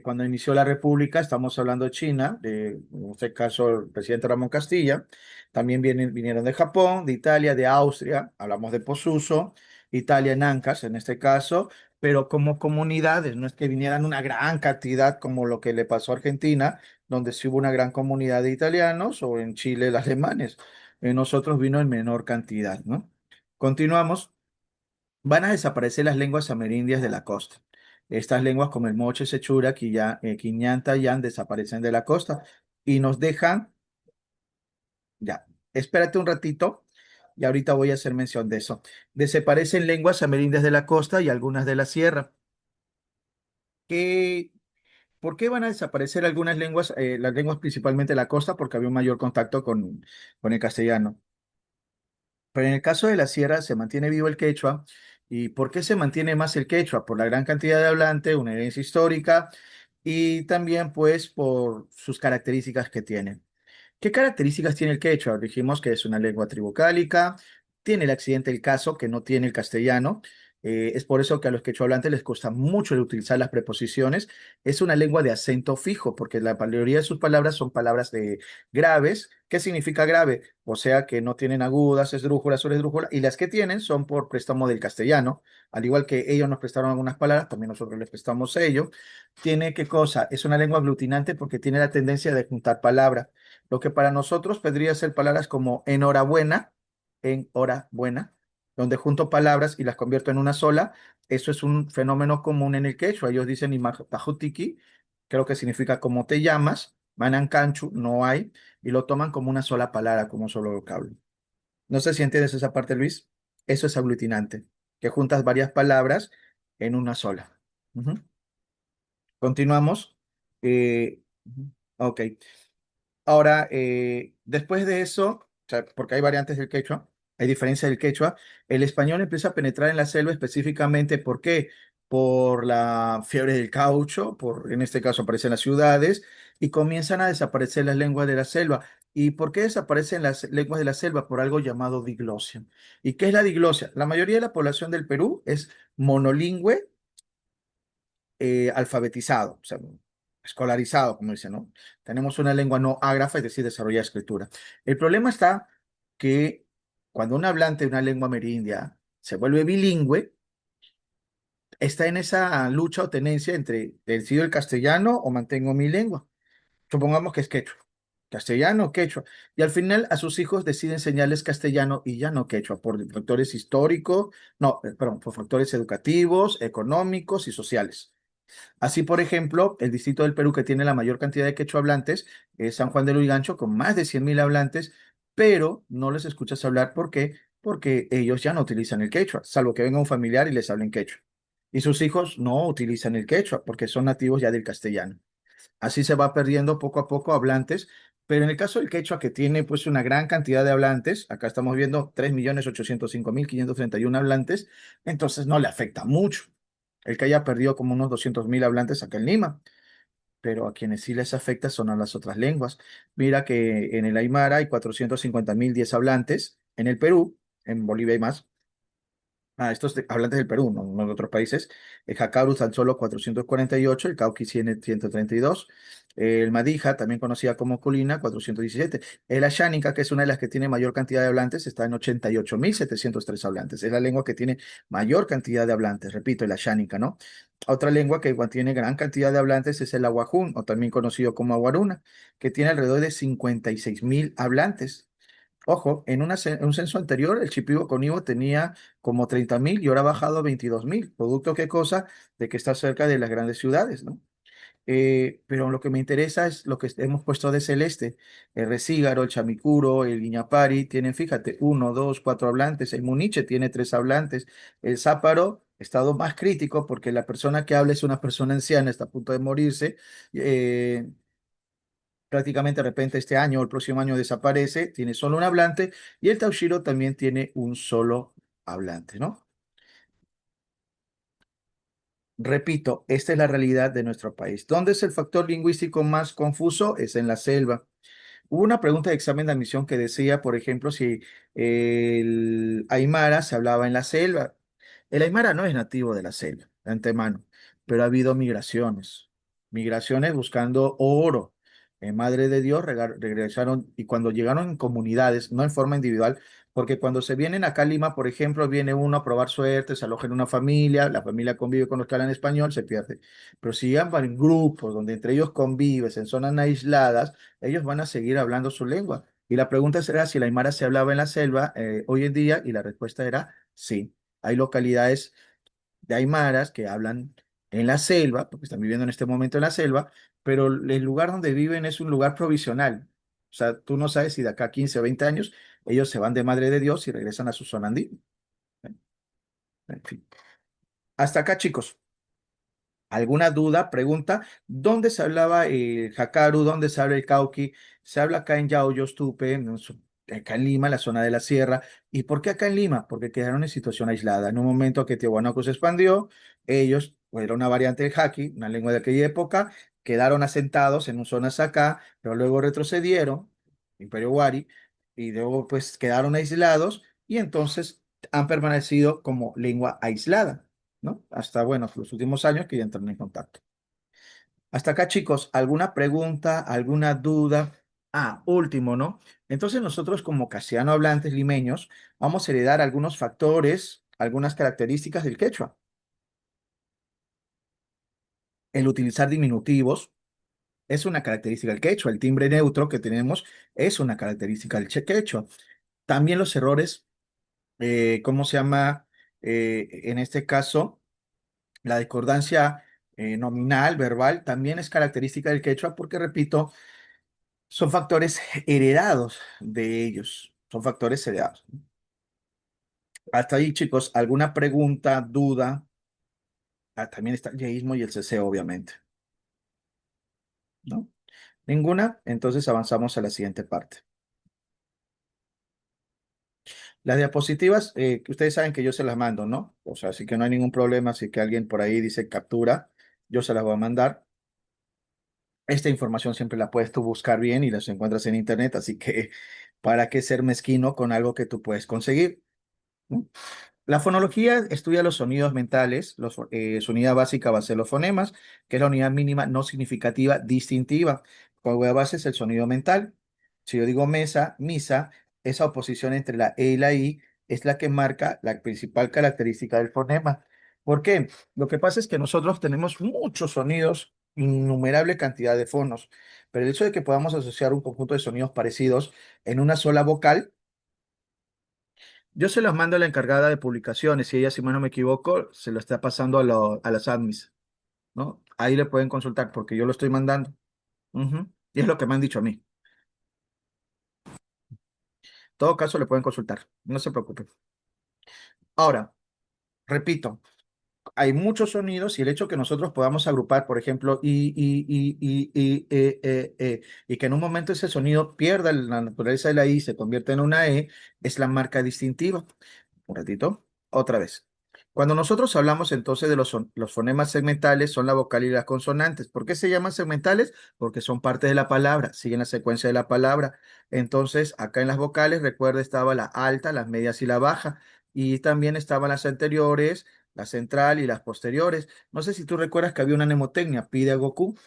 Cuando inició la República, estamos hablando de China, en este caso el presidente Ramón Castilla. También vinieron de Japón, de Italia, de Austria, hablamos de Posuso, Italia en Ancas en este caso, pero como comunidades, no es que vinieran una gran cantidad como lo que le pasó a Argentina, donde sí hubo una gran comunidad de italianos, o en Chile los alemanes. En nosotros vino en menor cantidad, ¿no? Continuamos. Van a desaparecer las lenguas amerindias de la costa. Estas lenguas como el moche, sechura, quiñán, tayán desaparecen de la costa y nos dejan, ya, espérate un ratito y ahorita voy a hacer mención de eso. Desaparecen lenguas amerindias de la costa y algunas de la sierra. ¿Qué, ¿Por qué van a desaparecer algunas lenguas, las lenguas principalmente de la costa? Porque había un mayor contacto con el castellano. Pero en el caso de la sierra se mantiene vivo el quechua. ¿Y por qué se mantiene más el quechua? Por la gran cantidad de hablantes, una herencia histórica y también pues por sus características que tiene. ¿Qué características tiene el quechua? Dijimos que es una lengua tribocálica, tiene el accidente del caso que no tiene el castellano. Es por eso que a los quechohablantes les cuesta mucho el utilizar las preposiciones. Es una lengua de acento fijo, porque la mayoría de sus palabras son palabras graves. ¿Qué significa grave? O sea que no tienen agudas, esdrújulas o esdrújulas, y las que tienen son por préstamo del castellano. Al igual que ellos nos prestaron algunas palabras, también nosotros les prestamos ellos. ¿Tiene qué cosa? Es una lengua aglutinante porque tiene la tendencia de juntar palabras. Lo que para nosotros podría ser palabras como enhorabuena, en hora buena, donde junto palabras y las convierto en una sola. Eso es un fenómeno común en el quechua. Ellos dicen Imajutiki, creo que significa cómo te llamas, Manancanchu, no hay, y lo toman como una sola palabra, como un solo vocablo. No sé si entiendes esa parte, Luis. Eso es aglutinante, que juntas varias palabras en una sola. Ujú. Continuamos. Ujú. Ok. Ahora, después de eso, o sea, porque hay variantes del quechua, hay diferencias del quechua, el español empieza a penetrar en la selva específicamente, ¿por qué? Por la fiebre del caucho, en este caso aparecen las ciudades, y comienzan a desaparecer las lenguas de la selva. ¿Y por qué desaparecen las lenguas de la selva? Por algo llamado diglosia. ¿Y qué es la diglosia? La mayoría de la población del Perú es monolingüe alfabetizado, o sea, escolarizado, como dicen, ¿no? Tenemos una lengua no ágrafa, es decir, desarrollada escritura. El problema está que cuando un hablante de una lengua amerindia se vuelve bilingüe, está en esa lucha o tenencia entre decido el castellano o mantengo mi lengua. Supongamos que es quechua. Castellano, quechua. Y al final a sus hijos decide enseñarles castellano y ya no quechua, por factores históricos, no, perdón, por factores educativos, económicos y sociales. Así, por ejemplo, el distrito del Perú que tiene la mayor cantidad de quechua hablantes es San Juan de Lurigancho, con más de 100.000 hablantes, pero no les escuchas hablar. ¿Por qué? Porque ellos ya no utilizan el quechua, salvo que venga un familiar y les hablen quechua. Y sus hijos no utilizan el quechua porque son nativos ya del castellano. Así se va perdiendo poco a poco hablantes, pero en el caso del quechua, que tiene pues una gran cantidad de hablantes, acá estamos viendo 3.805.531 hablantes, entonces no le afecta mucho. El que haya perdido como unos 200.000 hablantes acá en Lima, pero a quienes sí les afecta son a las otras lenguas. Mira que en el Aymara hay 450.010 hablantes, en el Perú, en Bolivia hay más. Estos hablantes del Perú, no de otros países. El Jacaru tan solo 448, el Cauqui tiene 132, el Madija, también conocida como Colina, 417. El Ashánica, que es una de las que tiene mayor cantidad de hablantes, está en 88.703 hablantes. Es la lengua que tiene mayor cantidad de hablantes, repito, el Ashánica, ¿no? Otra lengua que igual tiene gran cantidad de hablantes es el Aguajún, o también conocido como Aguaruna, que tiene alrededor de 56.000 hablantes. Ojo, en un censo anterior el Shipibo Conibo tenía como 30.000 y ahora ha bajado a 22.000. ¿Producto qué cosa? De que está cerca de las grandes ciudades, ¿no? pero lo que me interesa es lo que hemos puesto de celeste. El recígaro, el chamicuro, el iñapari tienen, fíjate, uno, dos, cuatro hablantes. El muniche tiene tres hablantes. El záparo, estado más crítico, porque la persona que habla es una persona anciana, está a punto de morirse. eh, Prácticamente de repente este año o el próximo año desaparece, tiene solo un hablante. Y el taushiro también tiene un solo hablante, ¿no? Repito, esta es la realidad de nuestro país. ¿Dónde es el factor lingüístico más confuso? Es en la selva. Hubo una pregunta de examen de admisión que decía, por ejemplo, si el aymara se hablaba en la selva. El aymara no es nativo de la selva, de antemano, pero ha habido migraciones, migraciones buscando oro. Madre de Dios regresaron y cuando llegaron en comunidades, no en forma individual, porque cuando se vienen acá a Lima, por ejemplo, viene uno a probar suerte, se aloja en una familia, la familia convive con los que hablan español, se pierde. Pero si llegan en grupos donde entre ellos convives, en zonas aisladas, ellos van a seguir hablando su lengua. Y la pregunta será si la aymara se hablaba en la selva hoy en día, y la respuesta era sí. Hay localidades de aymaras que hablan en la selva, porque están viviendo en este momento en la selva, pero el lugar donde viven es un lugar provisional. O sea, tú no sabes si de acá a 15 o 20 años ellos se van de Madre de Dios y regresan a su zona andina. En fin. Hasta acá, chicos. ¿Alguna duda, pregunta? ¿Dónde se hablaba el Hakaru? ¿Dónde se habla el Cauqui? Se habla acá en Yauyos, Tupe, acá en Lima, la zona de la sierra. ¿Y por qué acá en Lima? Porque quedaron en situación aislada. En un momento que Tiahuanaco se expandió, ellos, pues era una variante del Haki, una lengua de aquella época, quedaron asentados en zonas acá, pero luego retrocedieron, Imperio Wari, y luego pues quedaron aislados y entonces han permanecido como lengua aislada, ¿no? Hasta, bueno, los últimos años que ya entran en contacto. Hasta acá, chicos, ¿alguna pregunta, alguna duda? Ah, último, ¿no? Entonces nosotros como castellano hablantes limeños vamos a heredar algunos factores, algunas características del quechua. El utilizar diminutivos es una característica del quechua. El timbre neutro que tenemos es una característica del quechua. También los errores, ¿cómo se llama? En este caso la discordancia nominal, verbal, también es característica del quechua porque, repito, son factores heredados de ellos. Son factores heredados. Hasta ahí, chicos, ¿alguna pregunta, duda? Ah, también está el yeísmo y el ceseo, obviamente, ¿no? ¿Ninguna? Entonces avanzamos a la siguiente parte. Las diapositivas, que ustedes saben que yo se las mando, ¿no? O sea, así que no hay ningún problema. Si que alguien por ahí dice captura, yo se las voy a mandar. Esta información siempre la puedes tú buscar bien y las encuentras en internet, así que ¿para qué ser mezquino con algo que tú puedes conseguir? ¿No? La fonología estudia los sonidos mentales, su unidad básica va a ser los fonemas, que es la unidad mínima no significativa distintiva. Cuál base es el sonido mental. Si yo digo mesa, misa, esa oposición entre la E y la I es la que marca la principal característica del fonema. ¿Por qué? Lo que pasa es que nosotros tenemos muchos sonidos, innumerable cantidad de fonos, pero el hecho de que podamos asociar un conjunto de sonidos parecidos en una sola vocal, yo se los mando a la encargada de publicaciones y ella, si mal no me equivoco, se lo está pasando a las admis, ¿no? Ahí le pueden consultar porque yo lo estoy mandando. Ujú. Y es lo que me han dicho a mí. En todo caso, le pueden consultar. No se preocupen. Ahora, repito, hay muchos sonidos y el hecho que nosotros podamos agrupar, por ejemplo, y que en un momento ese sonido pierda la naturaleza de la I y se convierta en una E, es la marca distintiva. Un ratito, otra vez. Cuando nosotros hablamos entonces de los fonemas segmentales, son la vocal y las consonantes. ¿Por qué se llaman segmentales? Porque son parte de la palabra, siguen la secuencia de la palabra. Entonces, acá en las vocales, recuerda, estaba la alta, las medias y la baja. Y también estaban las anteriores, la central y las posteriores. No sé si tú recuerdas que había una mnemotecnia, pide a Goku,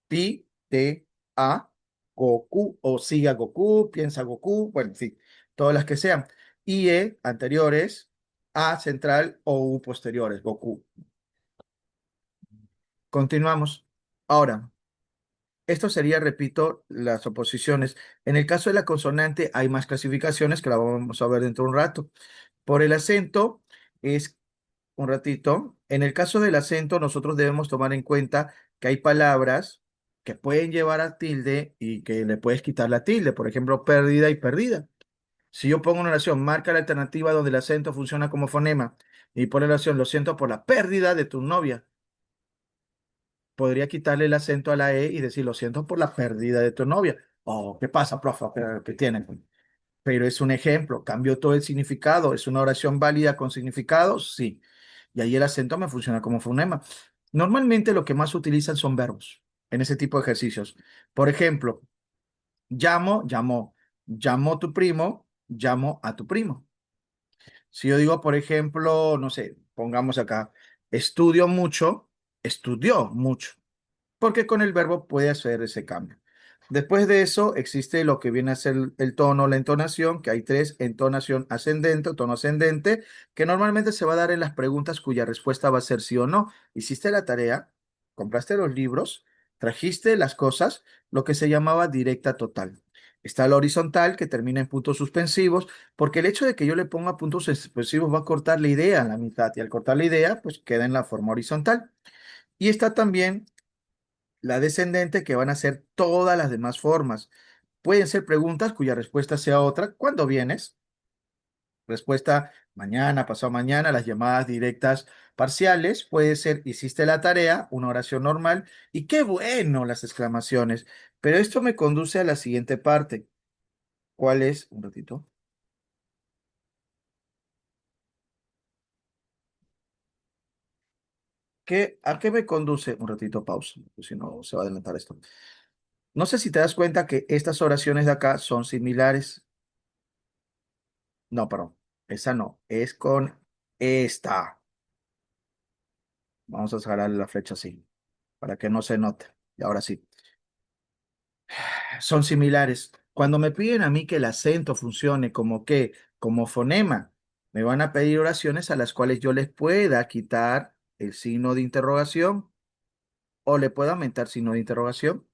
pi, te, a, Goku, o siga Goku, piensa Goku, bueno, en fin, todas las que sean. IE anteriores, A central o U posteriores, Goku. Continuamos. Ahora, esto sería, repito, las oposiciones. En el caso de la consonante hay más clasificaciones que la vamos a ver dentro de un rato. Por el acento es un ratito. En el caso del acento, nosotros debemos tomar en cuenta que hay palabras que pueden llevar a tilde y que le puedes quitar la tilde. Por ejemplo, pérdida y perdida. Si yo pongo una oración, marca la alternativa donde el acento funciona como fonema y pone la oración, lo siento por la pérdida de tu novia. Podría quitarle el acento a la E y decir, lo siento por la pérdida de tu novia. Oh, ¿qué pasa, profe? ¿Qué tiene? Pero es un ejemplo, cambió todo el significado. ¿Es una oración válida con significado? Sí. Y ahí el acento me funciona como fonema. Normalmente lo que más se utilizan son verbos en ese tipo de ejercicios. Por ejemplo, llamo, llamó, llamó tu primo, llamo a tu primo. Si yo digo, por ejemplo, no sé, pongamos acá, estudio mucho, estudió mucho porque con el verbo puede hacer ese cambio. Después de eso existe lo que viene a ser el tono, la entonación, que hay tres, entonación ascendente o tono ascendente, que normalmente se va a dar en las preguntas cuya respuesta va a ser sí o no. Hiciste la tarea, compraste los libros, trajiste las cosas, lo que se llamaba directa total. Está la horizontal que termina en puntos suspensivos, porque el hecho de que yo le ponga puntos suspensivos va a cortar la idea a la mitad y al cortar la idea, pues queda en la forma horizontal. Y está también la descendente, que van a ser todas las demás formas. Pueden ser preguntas cuya respuesta sea otra. ¿Cuándo vienes? Respuesta mañana, pasado mañana, las llamadas directas parciales. Puede ser hiciste la tarea, una oración normal. Y qué bueno las exclamaciones. Pero esto me conduce a la siguiente parte. ¿Cuál es? Un ratito. ¿A qué me conduce? Un ratito, pausa, porque si no se va a adelantar esto. No sé si te das cuenta que estas oraciones de acá son similares. No, perdón. Esa no. Es con esta. Vamos a sacar la flecha así, para que no se note. Y ahora sí. Son similares. Cuando me piden a mí que el acento funcione como que, como fonema, me van a pedir oraciones a las cuales yo les pueda quitar el signo de interrogación o le pueda aumentar signo de interrogación,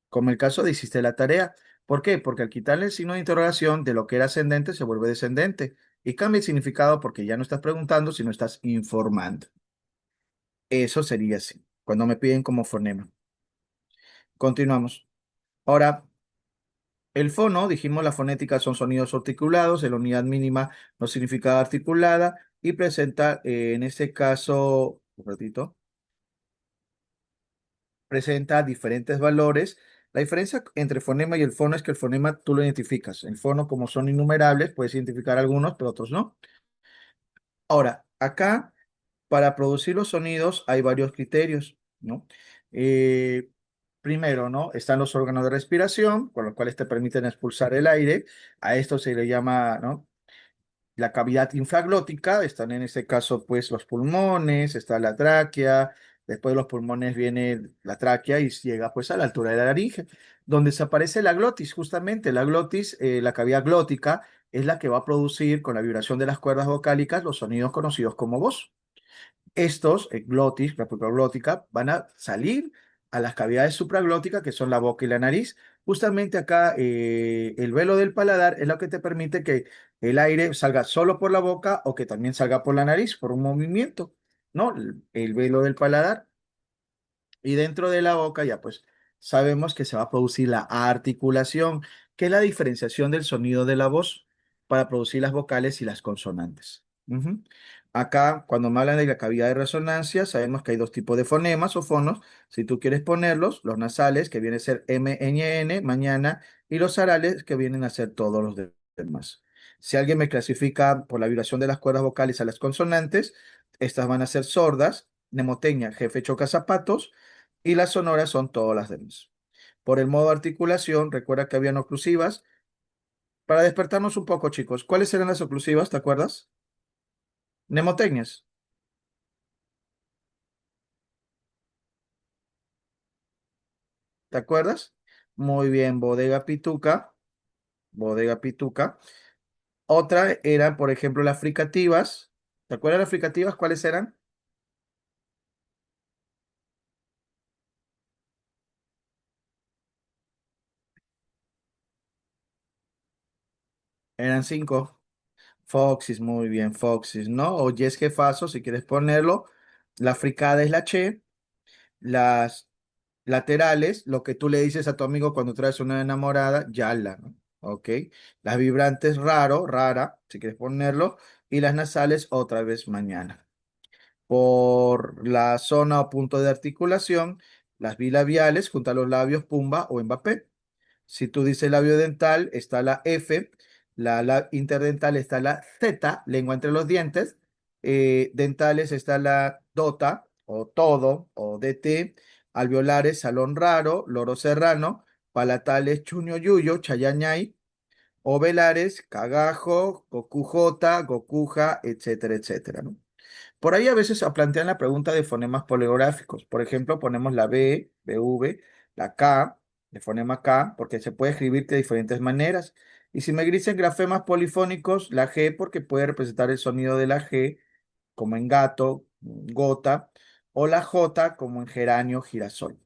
como el caso de hiciste la tarea. ¿Por qué? Porque al quitarle el signo de interrogación de lo que era ascendente se vuelve descendente y cambia el significado porque ya no estás preguntando, sino estás informando. Eso sería así, cuando me piden como fonema. Continuamos. Ahora, el fono, dijimos, la fonética son sonidos articulados, la unidad mínima no significa articulada y presenta, en este caso, un ratito, presenta diferentes valores. La diferencia entre fonema y el fono es que el fonema tú lo identificas. El fono, como son innumerables, puedes identificar algunos, pero otros no. Ahora, acá, para producir los sonidos hay varios criterios, ¿no? Eh, Primero, ¿no? Están los órganos de respiración, con los cuales te permiten expulsar el aire. A esto se le llama, ¿no? La cavidad infraglótica. Están en este caso, pues, los pulmones, está la tráquea. Después de los pulmones viene la tráquea y llega, pues, a la altura de la laringe, donde se aparece la glotis, justamente. La glotis, la cavidad glótica, es la que va a producir, con la vibración de las cuerdas vocálicas, los sonidos conocidos como voz. Estos, glotis, la glótica, van a salir a las cavidades supraglóticas, que son la boca y la nariz. Justamente acá, el velo del paladar es lo que te permite que el aire salga solo por la boca o que también salga por la nariz, por un movimiento, ¿no? El velo del paladar. Y dentro de la boca ya pues sabemos que se va a producir la articulación, que es la diferenciación del sonido de la voz para producir las vocales y las consonantes. Ujú. Acá, cuando me hablan de la cavidad de resonancia, sabemos que hay dos tipos de fonemas o fonos. Si tú quieres ponerlos, los nasales, que vienen a ser M, Ñ, N, mañana, y los arales, que vienen a ser todos los demás. Si alguien me clasifica por la vibración de las cuerdas vocales a las consonantes, estas van a ser sordas, mnemoteña, jefe choca zapatos, y las sonoras son todas las demás. Por el modo de articulación, recuerda que habían oclusivas. Para despertarnos un poco, chicos, ¿cuáles eran las oclusivas? ¿Te acuerdas? Mnemoteñas, ¿te acuerdas? Muy bien, bodega pituca, bodega pituca. Otra eran, por ejemplo, las fricativas. ¿Te acuerdas las fricativas? ¿Cuáles eran? Eran cinco. Foxys, muy bien, Foxys, ¿no? O Yes Jefazo, si quieres ponerlo. La fricada es la che. Las laterales, lo que tú le dices a tu amigo cuando traes una enamorada, yala, ¿no? ¿Ok? Las vibrantes, raro, rara, si quieres ponerlo, y las nasales, otra vez mañana. Por la zona o punto de articulación, las bilabiales junto a los labios, pumba o Mbappé. Si tú dices labio dental, está la F, la interdental está la Z, lengua entre los dientes, dentales está la DOTA o todo o DT, alveolares, salón raro, loro serrano, palatales, chuño yuyo, chayañay, ovelares, cagajo, gokujota, gokuja, etcétera, etcétera, ¿no? Por ahí a veces plantean la pregunta de fonemas poligráficos. Por ejemplo, ponemos la B, BV, la K, de fonema K, porque se puede escribir de diferentes maneras. Y si me dicen grafemas polifónicos, la G, porque puede representar el sonido de la G, como en gato, gota, o la J, como en geranio, girasol.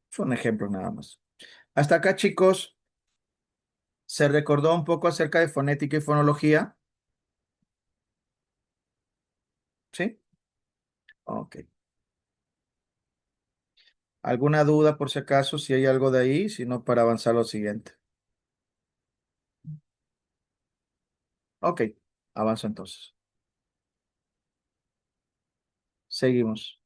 Son ejemplos nada más. Hasta acá, chicos, se recordó un poco acerca de fonética y fonología. ¿Sí? Ok. ¿Alguna duda por si acaso, si hay algo de ahí? Si no, para avanzar a lo siguiente. Ok, avanzo entonces. Seguimos.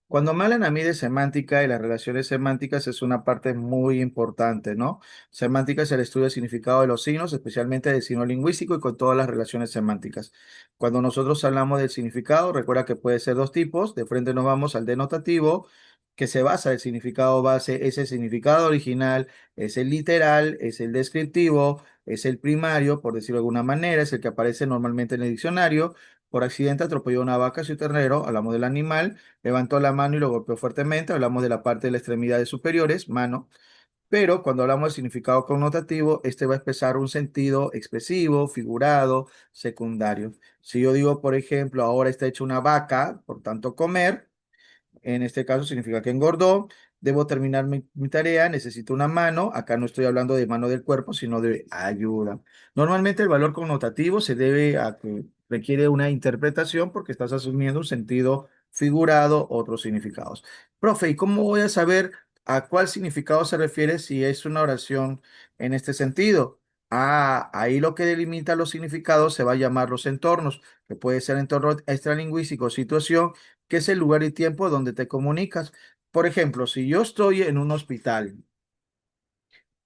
Cuando me hablan a mí de semántica y las relaciones semánticas es una parte muy importante, ¿no? Semántica es el estudio del significado de los signos, especialmente del signo lingüístico y con todas las relaciones semánticas. Cuando nosotros hablamos del significado, recuerda que puede ser dos tipos. De frente nos vamos al denotativo, que se basa el significado base, es el significado original, es el literal, es el descriptivo, es el primario, por decirlo de alguna manera, es el que aparece normalmente en el diccionario. Por accidente atropelló una vaca y su ternero, hablamos del animal. Levantó la mano y lo golpeó fuertemente. Hablamos de la parte de las extremidades superiores, mano. Pero cuando hablamos del significado connotativo, este va a expresar un sentido expresivo, figurado, secundario. Si yo digo, por ejemplo, ahora está hecha una vaca, por tanto, comer. En este caso significa que engordó. Debo terminar mi tarea, necesito una mano. Acá no estoy hablando de mano del cuerpo, sino de ayuda. Normalmente el valor connotativo se debe a que requiere una interpretación porque estás asumiendo un sentido figurado, otros significados. Profe, ¿y cómo voy a saber a cuál significado se refiere si es una oración en este sentido? Ah, ahí lo que delimita los significados se va a llamar los entornos, que puede ser entorno extralingüístico, situación, que es el lugar y tiempo donde te comunicas. Por ejemplo, si yo estoy en un hospital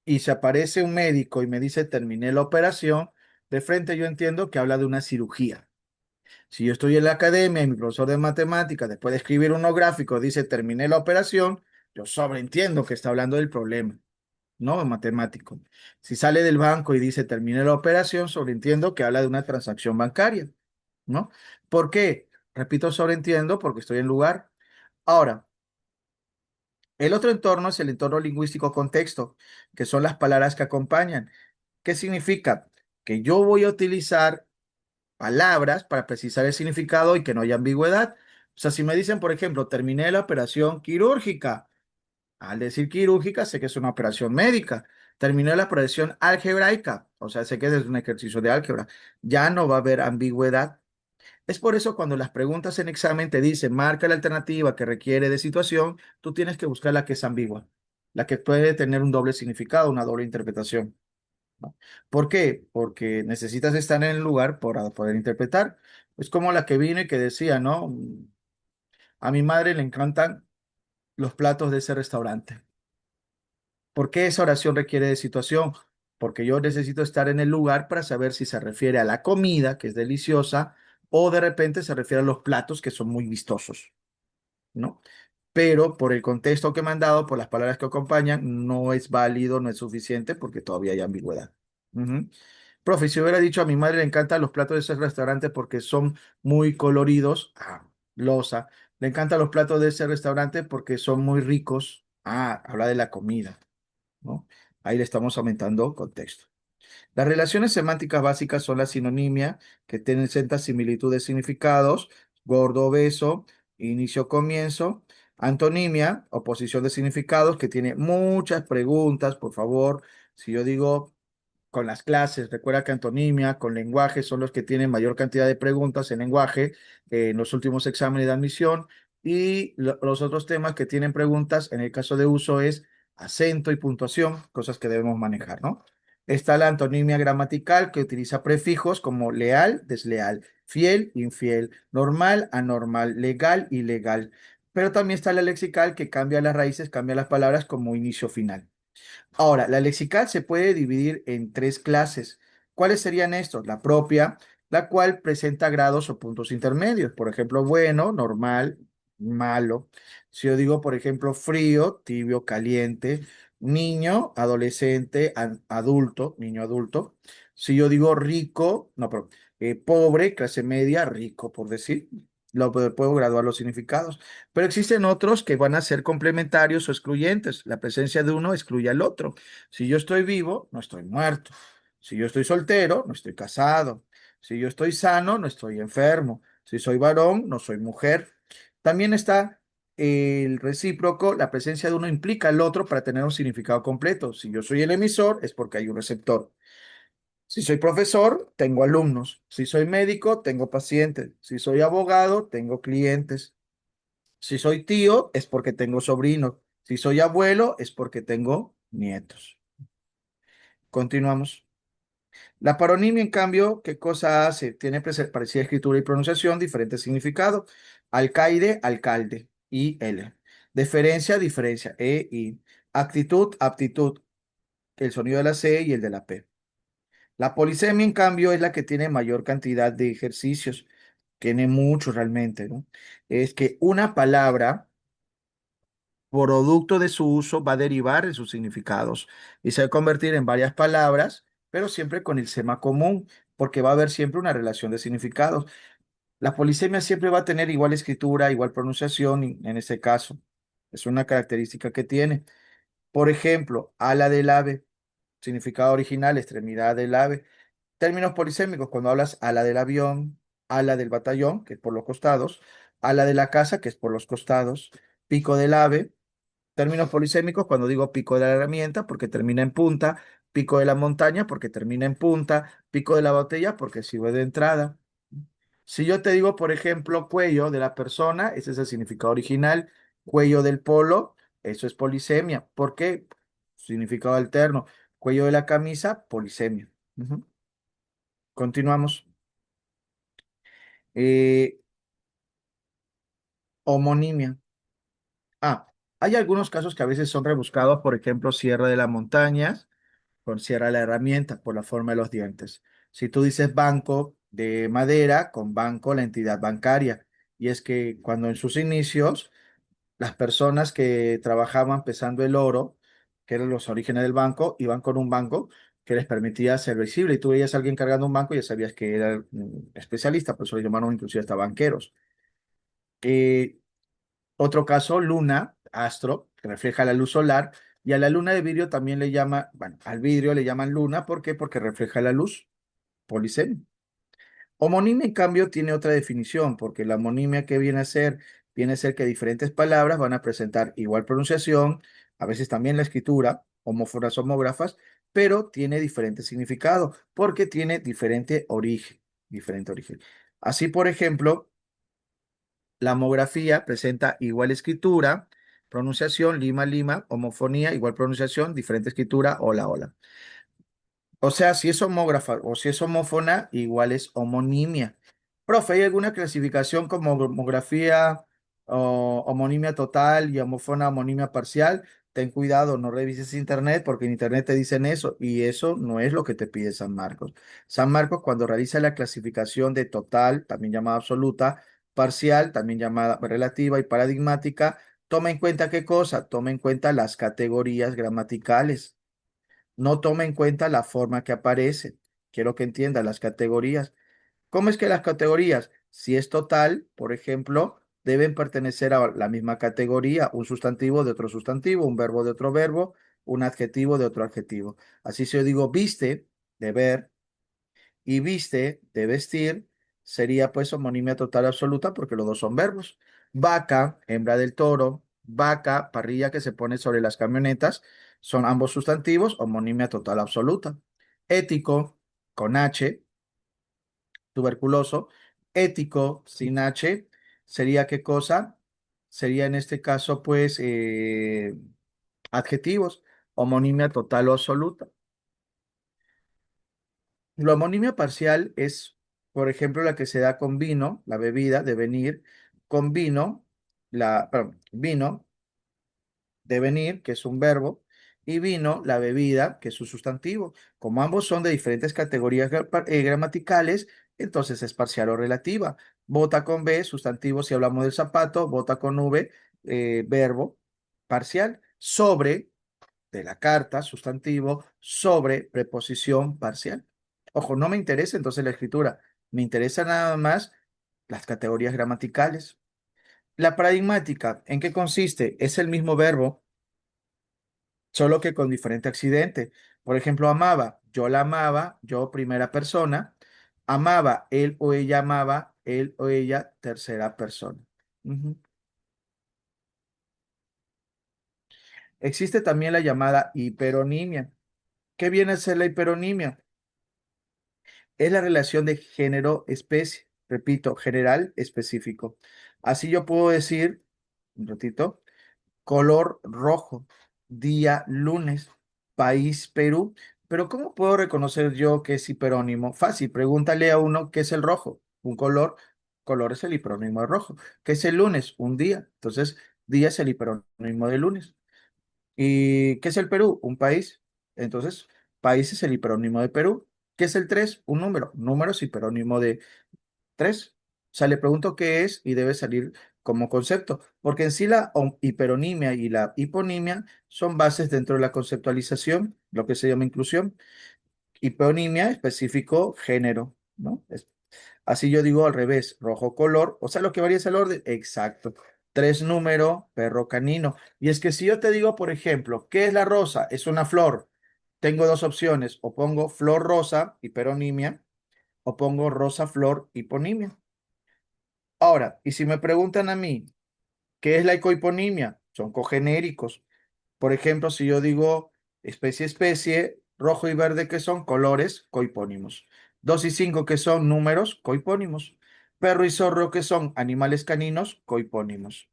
y se aparece un médico y me dice terminé la operación, de frente yo entiendo que habla de una cirugía. Si yo estoy en la academia y mi profesor de matemáticas, después de escribir unos gráficos, dice terminé la operación, yo sobreentiendo que está hablando del problema, ¿no? Matemático. Si sale del banco y dice terminé la operación, sobreentiendo que habla de una transacción bancaria, ¿no? ¿Por qué? Repito, sobreentiendo porque estoy en lugar. Ahora, el otro entorno es el entorno lingüístico contexto, que son las palabras que acompañan. ¿Qué significa? Que yo voy a utilizar palabras para precisar el significado y que no haya ambigüedad. O sea, si me dicen, por ejemplo, terminé la operación quirúrgica, al decir quirúrgica sé que es una operación médica. Terminé la operación algebraica, o sea, sé que es un ejercicio de álgebra. Ya no va a haber ambigüedad. Es por eso cuando las preguntas en examen te dicen marca la alternativa que requiere de situación, tú tienes que buscar la que es ambigua, la que puede tener un doble significado, una doble interpretación, ¿no? ¿Por qué? Porque necesitas estar en el lugar para poder interpretar. Es como la que vino y que decía, ¿no? A mi madre le encantan los platos de ese restaurante. ¿Por qué esa oración requiere de situación? Porque yo necesito estar en el lugar para saber si se refiere a la comida, que es deliciosa, o de repente se refiere a los platos que son muy vistosos, ¿no? Pero por el contexto que me han dado, por las palabras que acompañan, no es válido, no es suficiente porque todavía hay ambigüedad. Ujú. Profe, si hubiera dicho a mi madre le encantan los platos de ese restaurante porque son muy coloridos, losa. Le encantan los platos de ese restaurante porque son muy ricos, habla de la comida, ¿no? Ahí le estamos aumentando contexto. Las relaciones semánticas básicas son la sinonimia, que tienen ciertas similitudes de significados, gordo, obeso, inicio, comienzo. Antonimia, oposición de significados, que tiene muchas preguntas, por favor. Si yo digo con las clases. Recuerda que antonimia con lenguaje son los que tienen mayor cantidad de preguntas en lenguaje en los últimos exámenes de admisión. Y los otros temas que tienen preguntas en el caso de uso es acento y puntuación, cosas que debemos manejar, ¿no? Está la antonimia gramatical que utiliza prefijos como leal, desleal, fiel, infiel, normal, anormal, legal, ilegal. Pero también está la lexical que cambia las raíces, cambia las palabras como inicio final. Ahora, la lexical se puede dividir en tres clases. ¿Cuáles serían estos? La propia, la cual presenta grados o puntos intermedios. Por ejemplo, bueno, normal, malo. Si yo digo, por ejemplo, frío, tibio, caliente, niño, adolescente, adulto, niño adulto. Si yo digo rico, no, pero pobre, clase media, rico, por decir. Puedo graduar los significados. Pero existen otros que van a ser complementarios o excluyentes. La presencia de uno excluye al otro. Si yo estoy vivo, no estoy muerto. Si yo estoy soltero, no estoy casado. Si yo estoy sano, no estoy enfermo. Si soy varón, no soy mujer. También está el recíproco. La presencia de uno implica al otro para tener un significado completo. Si yo soy el emisor, es porque hay un receptor. Si soy profesor, tengo alumnos. Si soy médico, tengo pacientes. Si soy abogado, tengo clientes. Si soy tío, es porque tengo sobrinos. Si soy abuelo, es porque tengo nietos. Continuamos. La paronimia, en cambio, ¿qué cosa hace? Tiene parecida escritura y pronunciación, diferente significado. Alcaide, alcalde, I, L. Deferencia, diferencia, E, I. Actitud, aptitud, el sonido de la C y el de la P. La polisemia, en cambio, es la que tiene mayor cantidad de ejercicios. Tiene mucho realmente, ¿no? Es que una palabra producto de su uso va a derivar en sus significados y se va a convertir en varias palabras, pero siempre con el sema común, porque va a haber siempre una relación de significados. La polisemia siempre va a tener igual escritura, igual pronunciación, en este caso. Es una característica que tiene. Por ejemplo, ala del ave, significado original, extremidad del ave. Términos polisémicos, cuando hablas ala del avión, ala del batallón, que es por los costados, ala de la casa, que es por los costados, pico del ave. Términos polisémicos, cuando digo pico de la herramienta, porque termina en punta, pico de la montaña, porque termina en punta, pico de la botella, porque sirve de entrada. Si yo te digo, por ejemplo, cuello de la persona, ese es el significado original. Cuello del polo, eso es polisemia. ¿Por qué? Significado alterno. Cuello de la camisa, polisemia. Ujú. Continuamos. Eh, Homonimia. Ah, hay algunos casos que a veces son rebuscados, por ejemplo, Sierra de las Montañas con cierra la herramienta por la forma de los dientes. Si tú dices banco de madera, con banco la entidad bancaria. Y es que cuando en sus inicios las personas que trabajaban pesando el oro, que eran los orígenes del banco, iban con un banco que les permitía ser visible. Y tú veías a alguien cargando un banco y ya sabías que era un especialista, por eso lo llamaron inclusive hasta banqueros. Eh, Otro caso, luna, astro, que refleja la luz solar, y a la luna de vidrio también le llama, bueno, al vidrio le llaman luna, ¿por qué? Porque refleja la luz, polisemia. Homonimia, en cambio, tiene otra definición, porque la homonimia que viene a ser que diferentes palabras van a presentar igual pronunciación, a veces también la escritura, homófonas, homógrafas, pero tiene diferente significado, porque tiene diferente origen, diferente origen. Así, por ejemplo, la homografía presenta igual escritura, pronunciación, lima, lima, homofonía, igual pronunciación, diferente escritura, hola, hola. O sea, si es homógrafa o si es homófona, igual es homonimia. Profe, ¿hay alguna clasificación como homografía o homonimia total y homófona homonimia parcial? Ten cuidado, no revises internet porque en internet te dicen eso y eso no es lo que te pide San Marcos. San Marcos, cuando realiza la clasificación de total, también llamada absoluta, parcial, también llamada relativa y paradigmática, toma en cuenta qué cosa, toma en cuenta las categorías gramaticales. No toma en cuenta la forma que aparece. Quiero que entienda las categorías. ¿Cómo es que las categorías? Si es total, por ejemplo, deben pertenecer a la misma categoría, un sustantivo de otro sustantivo, un verbo de otro verbo, un adjetivo de otro adjetivo. Así si yo digo viste, de ver, y viste, de vestir, sería pues homonimia total absoluta porque los dos son verbos. Vaca, hembra del toro, vaca, parrilla que se pone sobre las camionetas, son ambos sustantivos, homonimia total absoluta. Ético, con H, tuberculoso. Ético, sin H, sería ¿qué cosa? Sería en este caso, pues, adjetivos. Homonimia total o absoluta. La homonimia parcial es, por ejemplo, la que se da con vino, la bebida, devenir, con vino, perdón, vino, devenir, que es un verbo, y vino, la bebida, que es un sustantivo. Como ambos son de diferentes categorías gramaticales, entonces es parcial o relativa. Bota con B, sustantivo si hablamos del zapato, bota con V, verbo, parcial. Sobre, de la carta, sustantivo, sobre, preposición, parcial. Ojo, no me interesa entonces la escritura, me interesa nada más las categorías gramaticales. La paradigmática, ¿en qué consiste? Es el mismo verbo solo que con diferente accidente. Por ejemplo, amaba, yo la amaba, yo primera persona, amaba, él o ella amaba, él o ella tercera persona. Ujú. Existe también la llamada hiperonimia. ¿Qué viene a ser la hiperonimia? Es la relación de género-especie. Repito, general, específico. Así yo puedo decir, un ratito, color rojo, día lunes, país Perú. Pero ¿cómo puedo reconocer yo que es hiperónimo? Fácil, pregúntale a uno qué es el rojo. Un color, color es el hiperónimo de rojo. ¿Qué es el lunes? Un día. Entonces, día es el hiperónimo de lunes. ¿Y qué es el Perú? Un país. Entonces, país es el hiperónimo de Perú. ¿Qué es el 3? Un número. Número es hiperónimo de 3. O sea, le pregunto qué es y debe salir como concepto, porque en sí la hiperonimia y la hiponimia son bases dentro de la conceptualización, lo que se llama inclusión. Hiponimia, específico, género, ¿no? Así yo digo al revés, rojo color, o sea, lo que varía es el orden, exacto. 3 número, perro canino. Y es que si yo te digo, por ejemplo, ¿qué es la rosa? Es una flor. Tengo dos opciones, o pongo flor rosa, hiperonimia, o pongo rosa flor, hiponimia. Ahora, y si me preguntan a mí, ¿qué es la ecohiponimia? Son cogenéricos. Por ejemplo, si yo digo especie, rojo y verde, que son colores, cohipónimos. 2 y 5 que son números, cohipónimos. Perro y zorro, que son animales caninos, cohipónimos.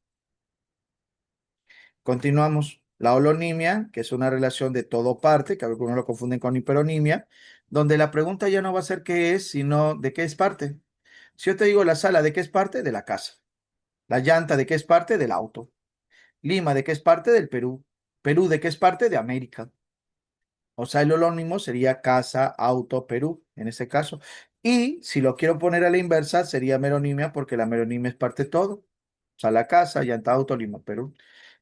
Continuamos. La holonimia, que es una relación de todo parte, que algunos lo confunden con hiperonimia, donde la pregunta ya no va a ser qué es, sino de qué es parte. Si yo te digo la sala, ¿de qué es parte? De la casa. La llanta, ¿de qué es parte? Del auto. Lima, ¿de qué es parte? Del Perú. Perú, ¿de qué es parte? De América. O sea, el holónimo sería casa, auto, Perú, en ese caso. Y si lo quiero poner a la inversa, sería meronimia, porque la meronimia es parte de todo. O sea, la casa, llanta, auto, Lima, Perú.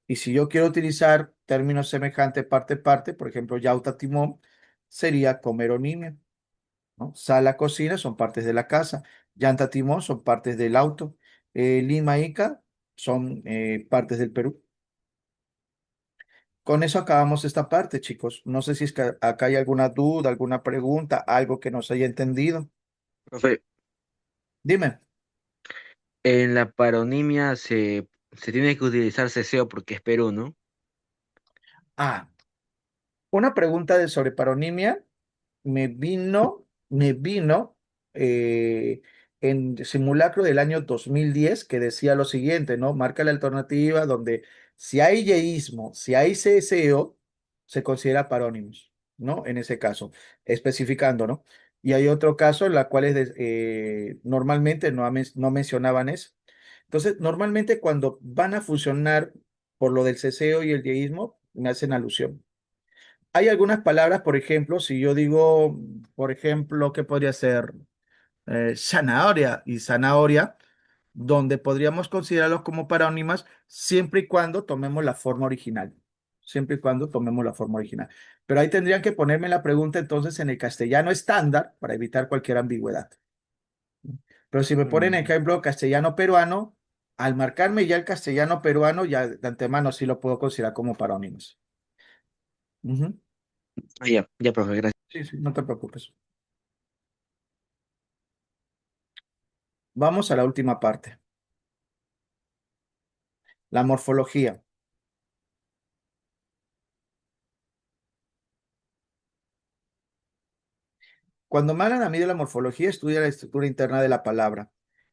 Y si yo quiero utilizar términos semejantes parte, por ejemplo, yauta, timón, sería comeronimia, ¿no? Sala, cocina son partes de la casa. Llanta, timón son partes del auto. Lima, Ica son partes del Perú. Con eso acabamos esta parte, chicos. No sé si es que acá hay alguna duda, alguna pregunta, algo que no se haya entendido. Profe, Dime. en la paronimia se tiene que utilizar ceseo porque es Perú, ¿no? Ah, una pregunta de sobre paronimia me vino eh, en simulacro del año 2010 que decía lo siguiente, ¿no? Marca la alternativa donde si hay yeísmo, si hay ceseo, se considera parónimos, ¿no? En ese caso, especificando, ¿no? Y hay otro caso en la cual normalmente no mencionaban eso. Entonces, normalmente cuando van a fusionar por lo del ceseo y el yeísmo, me hacen alusión. Hay algunas palabras, por ejemplo, si yo digo, por ejemplo, ¿qué podría ser? Zanahoria y zanahoria, donde podríamos considerarlos como parónimas siempre y cuando tomemos la forma original. Siempre y cuando tomemos la forma original. Pero ahí tendrían que ponerme la pregunta entonces en el castellano estándar para evitar cualquier ambigüedad. Pero si me ponen Mm, ejemplo castellano peruano, al marcarme ya el castellano peruano, ya de antemano sí lo puedo considerar como parónimos. Ujú. ya, ya, profe, gracias. Sí, sí, no te preocupes. Vamos a la última parte, la morfología. Cuando me hablan a mí de la morfología, estudia la estructura interna de la palabra.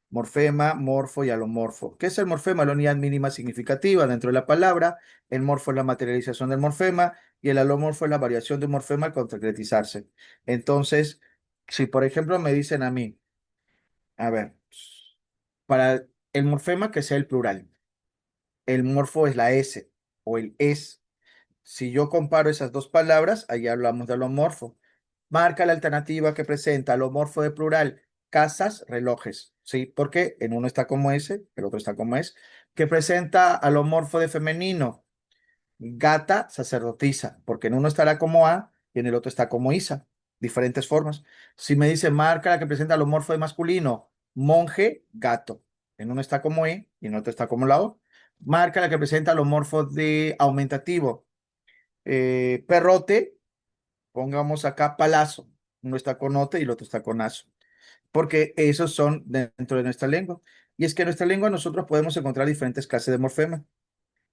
Morfema, morfo y alomorfo. ¿Qué es el morfema? La unidad mínima significativa dentro de la palabra. El morfo es la materialización del morfema y el alomorfo es la variación de un morfema al concretizarse. Entonces, si por ejemplo me dicen a mí, a ver, para el morfema que sea el plural, el morfo es la S o el es. Si yo comparo esas dos palabras, ahí hablamos de alomorfo. Marca la alternativa que presenta alomorfo de plural, casas, relojes. ¿Sí? Porque en uno está como S, el otro está como es. Que presenta alomorfo de femenino, gata, sacerdotisa. Porque en uno estará como A y en el otro está como Isa. Diferentes formas. Si me dice marca la que presenta alomorfo de masculino, monje, gato. En uno está como E y en otro está como la O. Marca la que presenta alomorfo de aumentativo, perrote, pongamos acá palazo. Uno está con ote y el otro está con aso. Porque esos son dentro de nuestra lengua. Y es que en nuestra lengua nosotros podemos encontrar diferentes clases de morfema,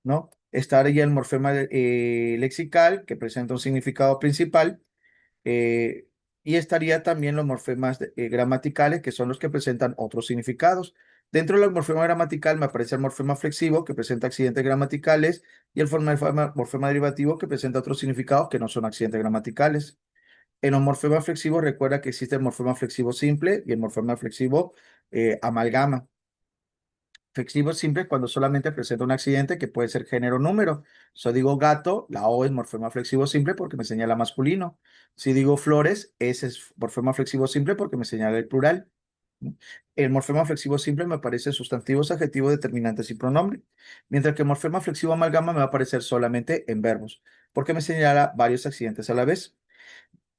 ¿no? Estaría el morfema lexical, que presenta un significado principal, eh, y estaría también los morfemas gramaticales, que son los que presentan otros significados. Dentro del morfema gramatical me aparece el morfema flexivo, que presenta accidentes gramaticales, y el morfema derivativo, que presenta otros significados que no son accidentes gramaticales. En los morfemas flexivos, recuerda que existe el morfema flexivo simple y el morfema flexivo amalgama. Flexivo simple es cuando solamente presenta un accidente que puede ser género o número. Si digo gato, la O es morfema flexivo simple porque me señala masculino. Si digo flores, ese es morfema flexivo simple porque me señala el plural. El morfema flexivo simple me aparece sustantivos, adjetivos, determinantes y pronombre. Mientras que el morfema flexivo amalgama me va a aparecer solamente en verbos porque me señala varios accidentes a la vez.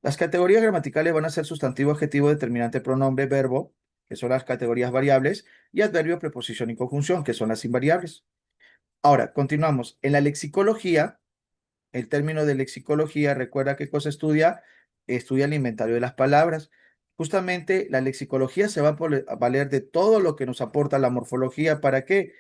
Las categorías gramaticales van a ser sustantivo, adjetivo, determinante, pronombre, verbo, que son las categorías variables, y adverbio, preposición y conjunción, que son las invariables. Ahora, continuamos. En la lexicología, el término de lexicología, recuerda qué cosa estudia. Estudia el inventario de las palabras. Justamente la lexicología se va a valer de todo lo que nos aporta la morfología. ¿Para qué?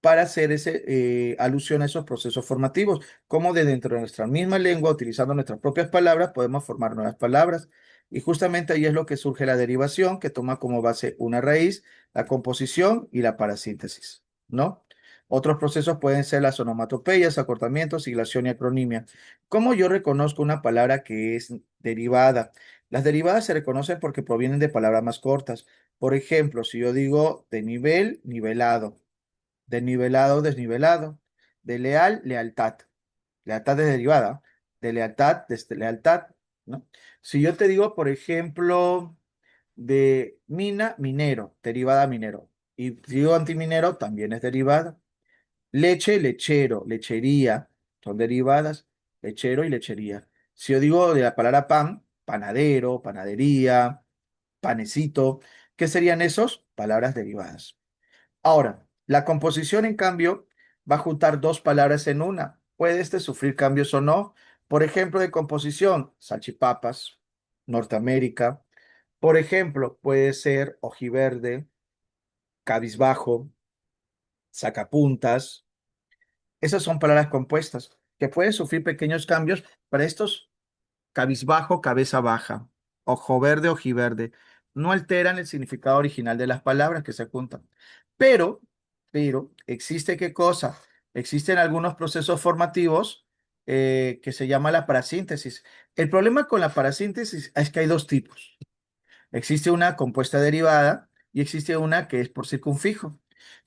Para hacer ese, alusión a esos procesos formativos, como de dentro de nuestra misma lengua, utilizando nuestras propias palabras, podemos formar nuevas palabras. Y justamente ahí es lo que surge la derivación, que toma como base una raíz, la composición y la parasíntesis, ¿no? Otros procesos pueden ser las onomatopeyas, acortamientos, siglación y acronimia. ¿Cómo yo reconozco una palabra que es derivada? Las derivadas se reconocen porque provienen de palabras más cortas. Por ejemplo, si yo digo de nivel, nivelado, de nivelado, desnivelado, de leal, lealtad. Lealtad es derivada, de lealtad, deslealtad, ¿no? Si yo te digo, por ejemplo, de mina, minero, derivada minero. Y si digo antiminero, también es derivada. Leche, lechero, lechería, son derivadas, lechero y lechería. Si yo digo de la palabra pan, panadero, panadería, panecito, ¿qué serían esos? Palabras derivadas. Ahora, la composición, en cambio, va a juntar dos palabras en una. Puede este sufrir cambios o no. Por ejemplo, de composición, salchipapas, Norteamérica. Por ejemplo, puede ser ojiverde, cabizbajo, sacapuntas. Esas son palabras compuestas que pueden sufrir pequeños cambios para estos. Cabizbajo, cabeza baja. Ojo verde, ojiverde. No alteran el significado original de las palabras que se juntan. Pero, ¿existe qué cosa? Existen algunos procesos formativos que se llama la parasíntesis. El problema con la parasíntesis es que hay dos tipos. Existe una compuesta derivada y existe una que es por circunfijo.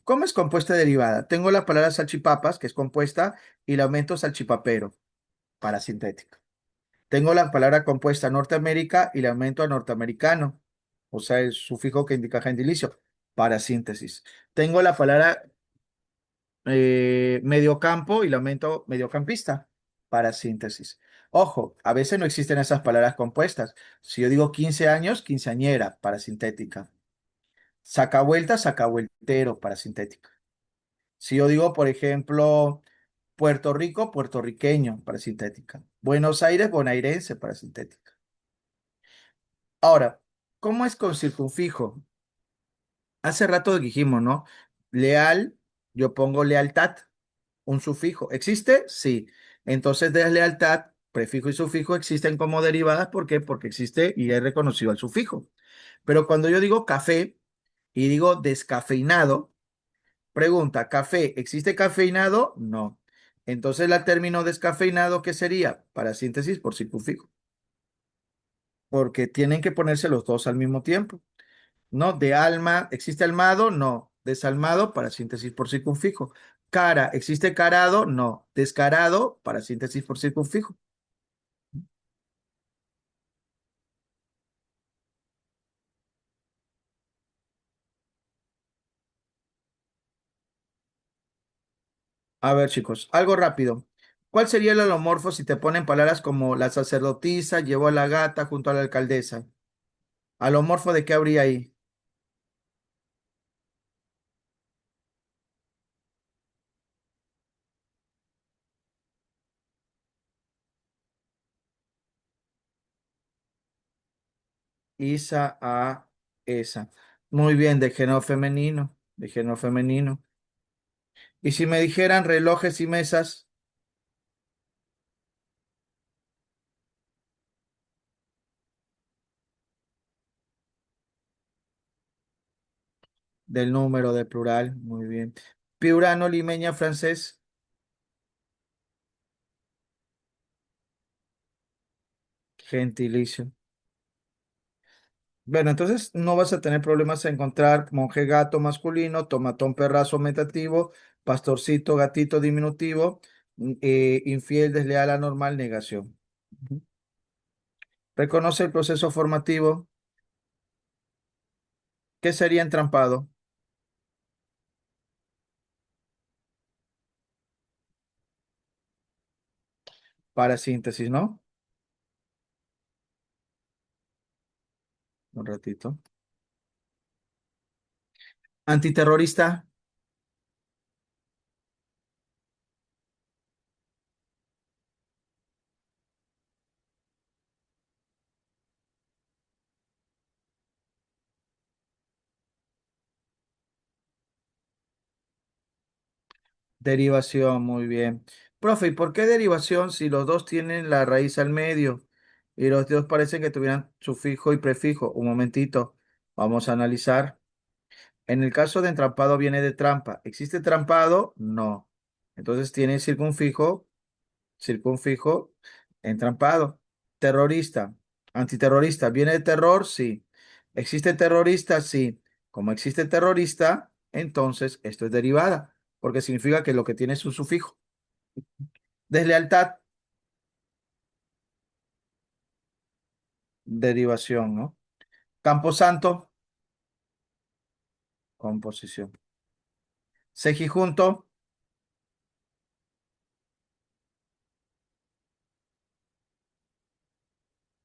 ¿Cómo es compuesta derivada? Tengo la palabra salchipapas, que es compuesta, y la aumento salchipapero, parasintética. Tengo la palabra compuesta Norteamérica y le aumento a norteamericano, o sea, el sufijo que indica gentilicio, para síntesis. Tengo la palabra mediocampo y le aumento mediocampista, para síntesis. Ojo, a veces no existen esas palabras compuestas. Si yo digo 15 años, quinceañera, para sintética. Sacavuelta, sacavueltero, para sintética. Si yo digo, por ejemplo, Puerto Rico, puertorriqueño, para sintética. Buenos Aires, bonaerense, para sintética. Ahora, ¿cómo es con circunfijo? Hace rato dijimos, ¿no? Leal, yo pongo lealtad, un sufijo. ¿Existe? Sí. Entonces, deslealtad prefijo y sufijo existen como derivadas. ¿Por qué? Porque existe y es reconocido el sufijo. Pero cuando yo digo café y digo descafeinado, pregunta, ¿café existe cafeinado? No. Entonces, el término descafeinado, ¿qué sería? Para síntesis por circunfijo, porque tienen que ponerse los dos al mismo tiempo. ¿No? De alma, ¿existe almado? No. Desalmado para síntesis por circunfijo. Cara, ¿existe carado? No. Descarado para síntesis por circunfijo. A ver, chicos, algo rápido. ¿Cuál sería el alomorfo si te ponen palabras como la sacerdotisa llevó a la gata junto a la alcaldesa? ¿Alomorfo de qué habría ahí? Isa a esa. Muy bien, de género femenino, de género femenino. Y si me dijeran relojes y mesas del número de plural, muy bien. Piurano, limeña, francés, gentilicio. Bueno, entonces no vas a tener problemas a encontrar monje gato masculino, tomatón perrazo aumentativo, pastorcito gatito diminutivo, infiel, desleal, anormal, negación. Ujú. Reconoce el proceso formativo. ¿Qué sería entrampado? Para síntesis, ¿no? Un ratito. Antiterrorista, derivación, muy bien. Profe, ¿y por qué derivación si los dos tienen la raíz al medio y los dos parecen que tuvieran sufijo y prefijo? Un momentito, vamos a analizar. En el caso de entrampado viene de trampa. ¿Existe trampado? No. Entonces tiene circunfijo, circunfijo, entrampado. Terrorista, antiterrorista. ¿Viene de terror? Sí. ¿Existe terrorista? Sí. Como existe terrorista, entonces esto es derivada, porque significa que lo que tiene es un sufijo. Deslealtad, derivación, ¿no? Camposanto, composición. Sejijunto,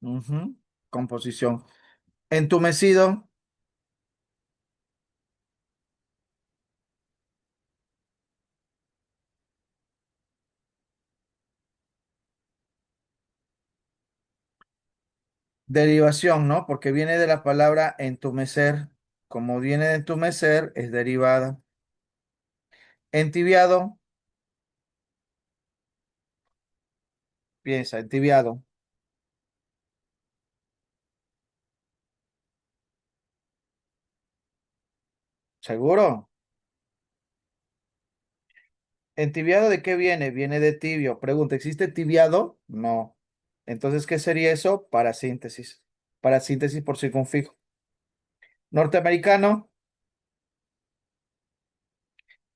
ujú, composición. Entumecido, derivación, ¿no? Porque viene de la palabra entumecer. Como viene de entumecer, es derivada. Entibiado, piensa, entibiado. ¿Seguro? ¿Entibiado de qué viene? Viene de tibio. Pregunta, ¿existe tibiado? No. Entonces, ¿qué sería eso? Parasíntesis. Parasíntesis por circunfijo. Norteamericano.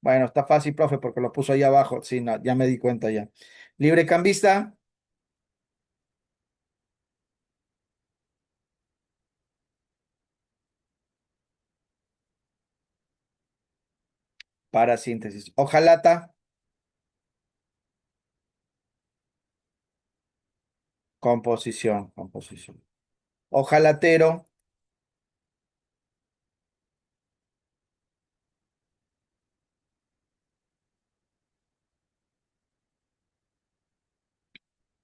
Bueno, está fácil, profe, porque lo puso ahí abajo. Sí, no, ya me di cuenta ya. Librecambista, parasíntesis. Hojalata, composición, composición. Ojalatero,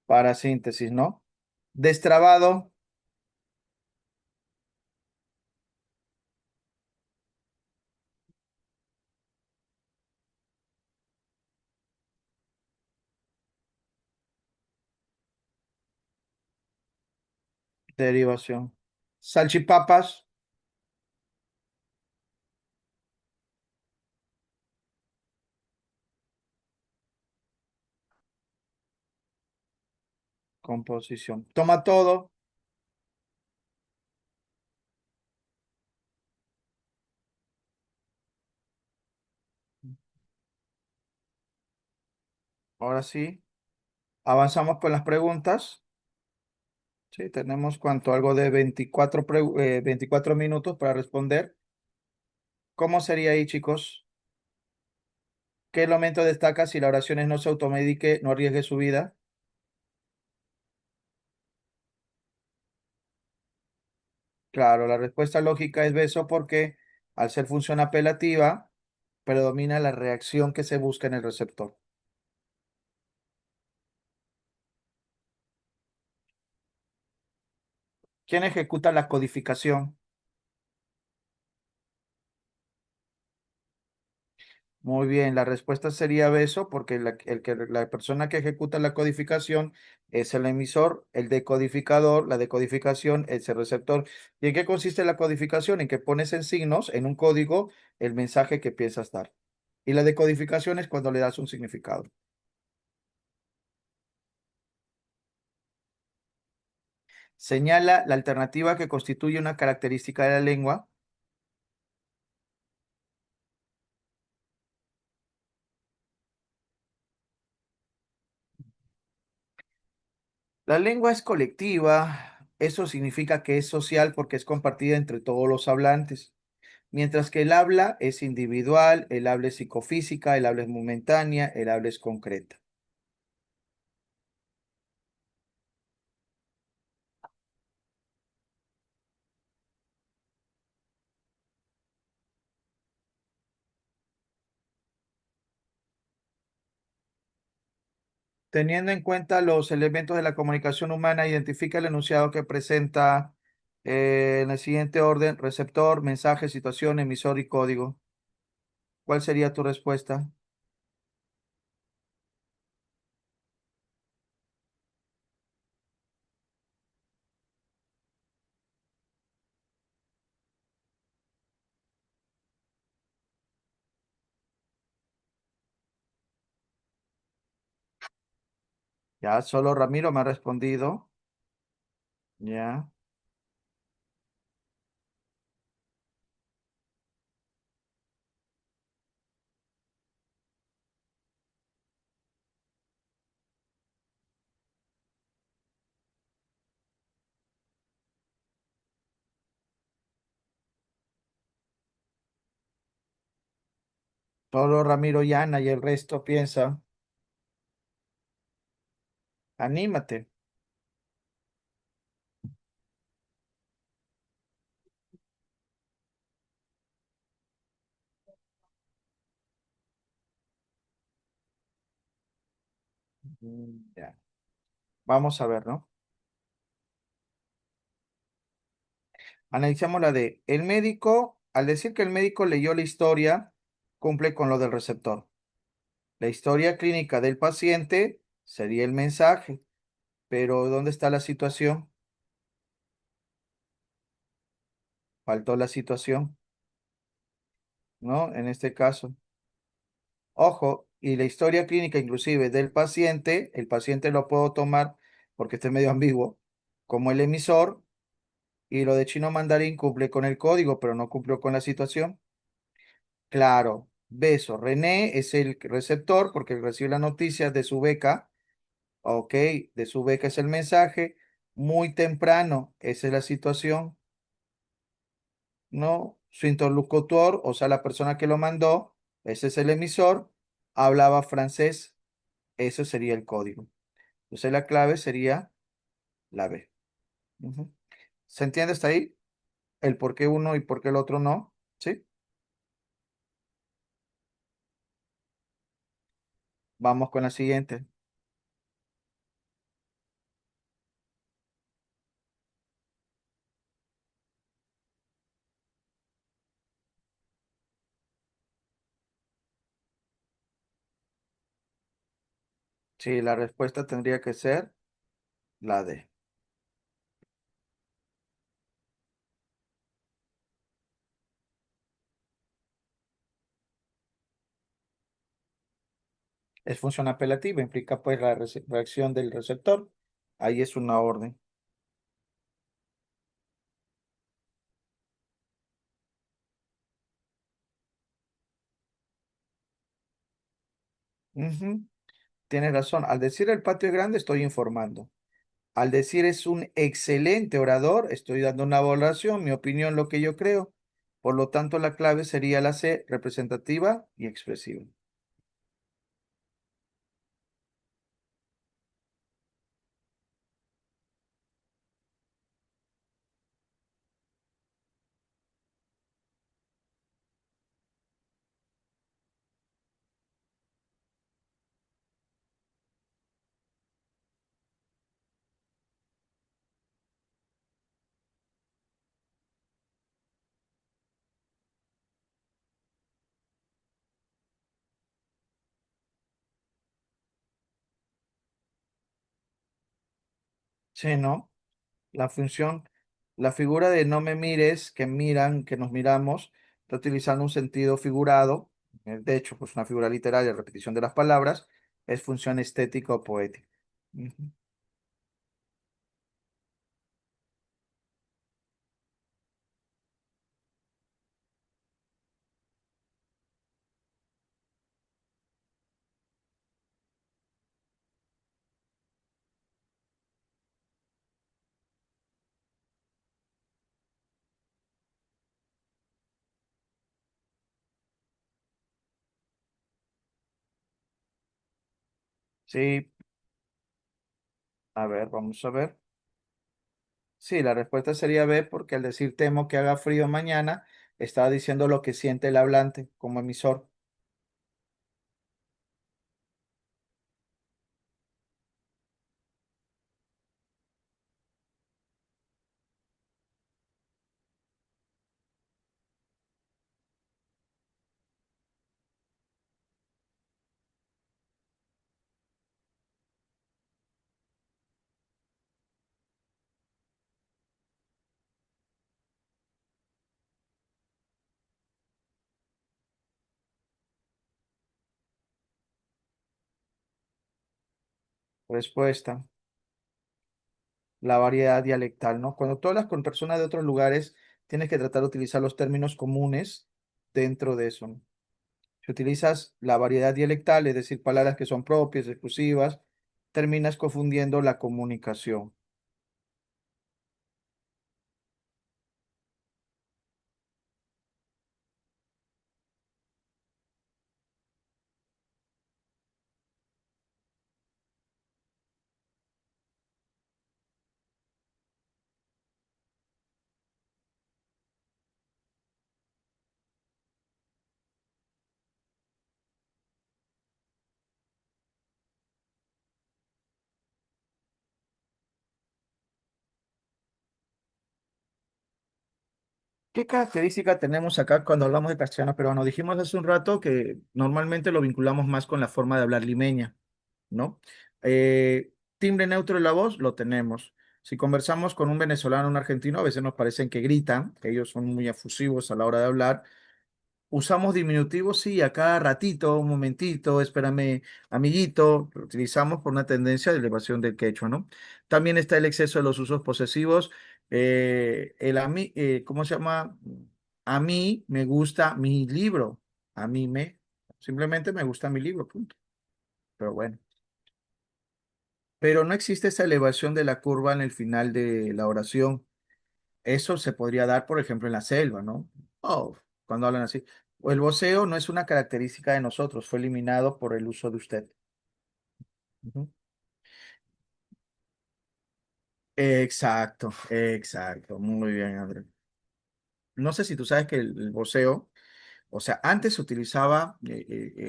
parasíntesis, ¿no? Destrabado, Derivación. Salchipapas, composición. Toma todo. Ahora sí. Avanzamos con las preguntas. Sí, tenemos cuánto, algo de 24 minutos para responder. ¿Cómo sería ahí, chicos? ¿Qué elemento destaca si la oración es no se automedique, no arriesgue su vida? Claro, la respuesta lógica es beso porque al ser función apelativa, predomina la reacción que se busca en el receptor. ¿Quién ejecuta la codificación? Muy bien, la respuesta sería beso porque la persona que ejecuta la codificación es el emisor, el decodificador, la decodificación es el receptor. ¿Y en qué consiste la codificación? En que pones en signos, en un código, el mensaje que piensas dar. Y la decodificación es cuando le das un significado. Señala la alternativa que constituye una característica de la lengua. La lengua es colectiva, eso significa que es social porque es compartida entre todos los hablantes. Mientras que el habla es individual, el habla es psicofísica, el habla es momentánea, el habla es concreta. Teniendo en cuenta los elementos de la comunicación humana, identifica el enunciado que presenta en el siguiente orden: receptor, mensaje, situación, emisor y código. ¿Cuál sería tu respuesta? Ya, solo Ramiro me ha respondido. Ya, solo Ramiro y Ana y el resto piensa. Anímate. Ya. Vamos a ver, ¿no? Analicemos la D. El médico, al decir que el médico leyó la historia, cumple con lo del receptor. La historia clínica del paciente sería el mensaje, pero ¿dónde está la situación? Faltó la situación, ¿no? En este caso. Ojo, y la historia clínica inclusive del paciente, el paciente lo puedo tomar, porque este es medio ambiguo, como el emisor, y lo de chino mandarín cumple con el código, pero no cumplió con la situación. Claro, beso. René es el receptor porque recibe las noticias de su beca. Ok, de su beca es el mensaje. Muy temprano, esa es la situación, ¿no? Su interlocutor, o sea, la persona que lo mandó, ese es el emisor, hablaba francés, eso sería el código. Entonces la clave sería la B. Ujú. ¿Se entiende hasta ahí? El por qué uno y por qué el otro no. ¿Sí? Vamos con la siguiente. Sí, la respuesta tendría que ser la D. Es función apelativa, implica pues la reacción del receptor. Ahí es una orden. Ujú. Tienes razón. Al decir el patio es grande, estoy informando. Al decir es un excelente orador, estoy dando una valoración, mi opinión, lo que yo creo. Por lo tanto, la clave sería la C, representativa y expresiva. Sí, ¿no? La función, la figura de no me mires, que miran, que nos miramos, está utilizando un sentido figurado, de hecho, pues una figura literaria, repetición de las palabras, es función estética o poética. Ujú. Sí, a ver, vamos a ver. Sí, la respuesta sería B, porque al decir temo que haga frío mañana, estaba diciendo lo que siente el hablante como emisor. Respuesta, la variedad dialectal, ¿no? Cuando tú hablas con personas de otros lugares, tienes que tratar de utilizar los términos comunes dentro de eso, ¿no? Si utilizas la variedad dialectal, es decir, palabras que son propias, exclusivas, terminas confundiendo la comunicación. ¿Qué característica tenemos acá cuando hablamos de castellano peruano? Dijimos hace un rato que normalmente lo vinculamos más con la forma de hablar limeña, ¿no? Timbre neutro de la voz, lo tenemos. Si conversamos con un venezolano o un argentino, a veces nos parecen que gritan, que ellos son muy efusivos a la hora de hablar. Usamos diminutivos, sí, a cada ratito, un momentito, espérame, amiguito, lo utilizamos por una tendencia de elevación del quechua, ¿no? También está el exceso de los usos posesivos, ¿cómo se llama? A mí me gusta mi libro, a mí me, simplemente me gusta mi libro, punto. Pero bueno, pero no existe esa elevación de la curva en el final de la oración. Eso se podría dar, por ejemplo, en la selva, ¿no? Oh, cuando hablan así. O el voceo no es una característica de nosotros, fue eliminado por el uso de usted. Ujú. Exacto, exacto. Muy bien, André. No sé si tú sabes que el voceo, o sea, antes se utilizaba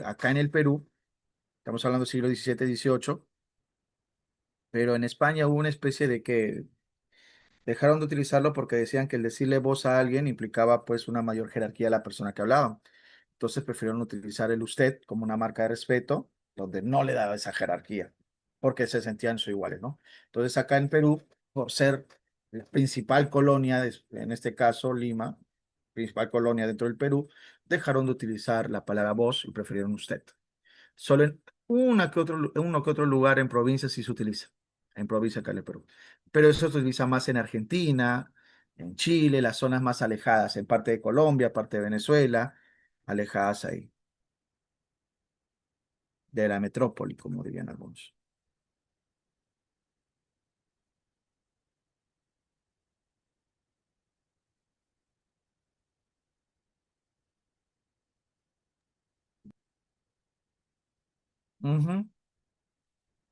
acá en el Perú, estamos hablando del siglo XVII, XVIII, pero en España hubo una especie de que dejaron de utilizarlo porque decían que el decirle voz a alguien implicaba pues una mayor jerarquía de la persona que hablaba. Entonces prefirieron utilizar el usted como una marca de respeto, donde no le daba esa jerarquía, porque se sentían su iguales, ¿no? Entonces acá en Perú, por ser la principal colonia, en este caso Lima, principal colonia dentro del Perú, dejaron de utilizar la palabra voz y prefirieron usted. Solo en uno que otro lugar en provincia sí se utiliza, en provincia de Cali, Perú. Pero eso se utiliza más en Argentina, en Chile, las zonas más alejadas, en parte de Colombia, parte de Venezuela, alejadas ahí, de la metrópoli, como dirían algunos. Ujú.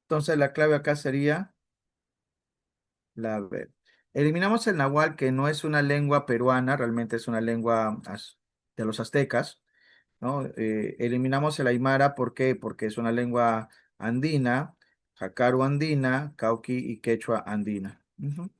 Entonces la clave acá sería la B. Eliminamos el náhuatl, que no es una lengua peruana, realmente es una lengua de los aztecas, ¿no? Eliminamos el aymara, ¿por qué? Porque es una lengua andina, jacaru andina, cauqui y quechua andina. Ujú.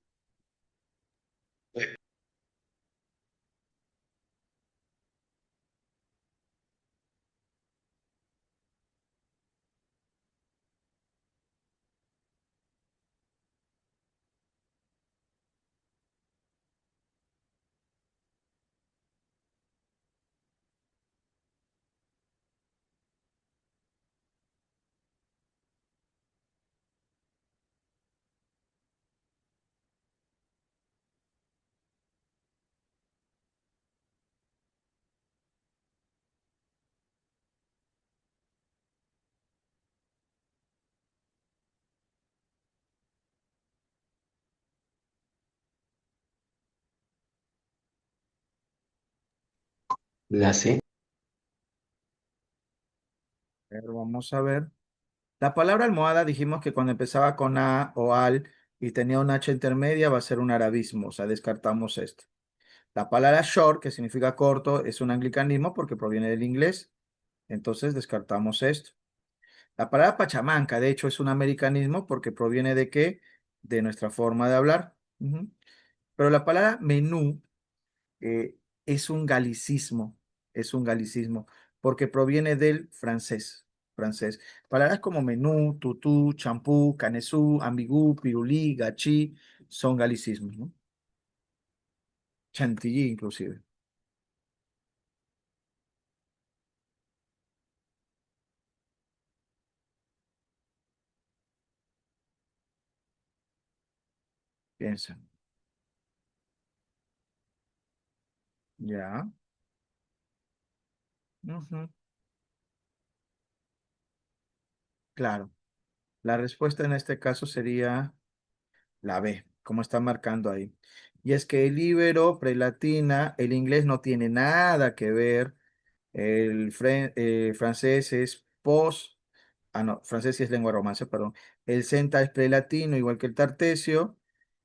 La C. Pero vamos a ver. La palabra almohada dijimos que cuando empezaba con A o al y tenía una H intermedia va a ser un arabismo, o sea, descartamos esto. La palabra short, que significa corto, es un anglicanismo porque proviene del inglés, entonces descartamos esto. La palabra pachamanca, de hecho, es un americanismo porque proviene de qué? De nuestra forma de hablar. Ujú. Pero la palabra menú eh, es un galicismo, porque proviene del francés. Palabras como menú, tutú, champú, canesú, ambigú, pirulí, gachí, son galicismos, ¿no? Chantilly, inclusive. Piensa. Ya. Ujú. Claro. La respuesta en este caso sería la B, como está marcando ahí. Y es que el íbero, prelatina, el inglés no tiene nada que ver. Francés es no, francés sí es lengua romance, perdón. El celta es prelatino, igual que el tartesio.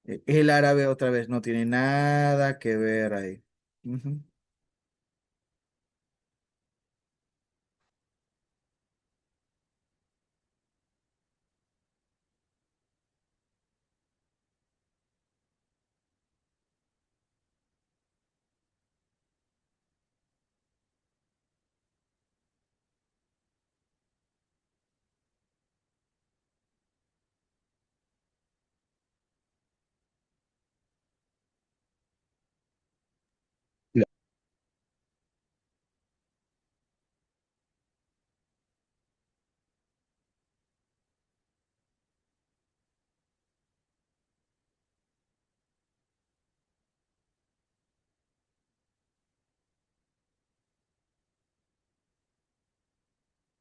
El árabe otra vez no tiene nada que ver ahí. Ujú. La-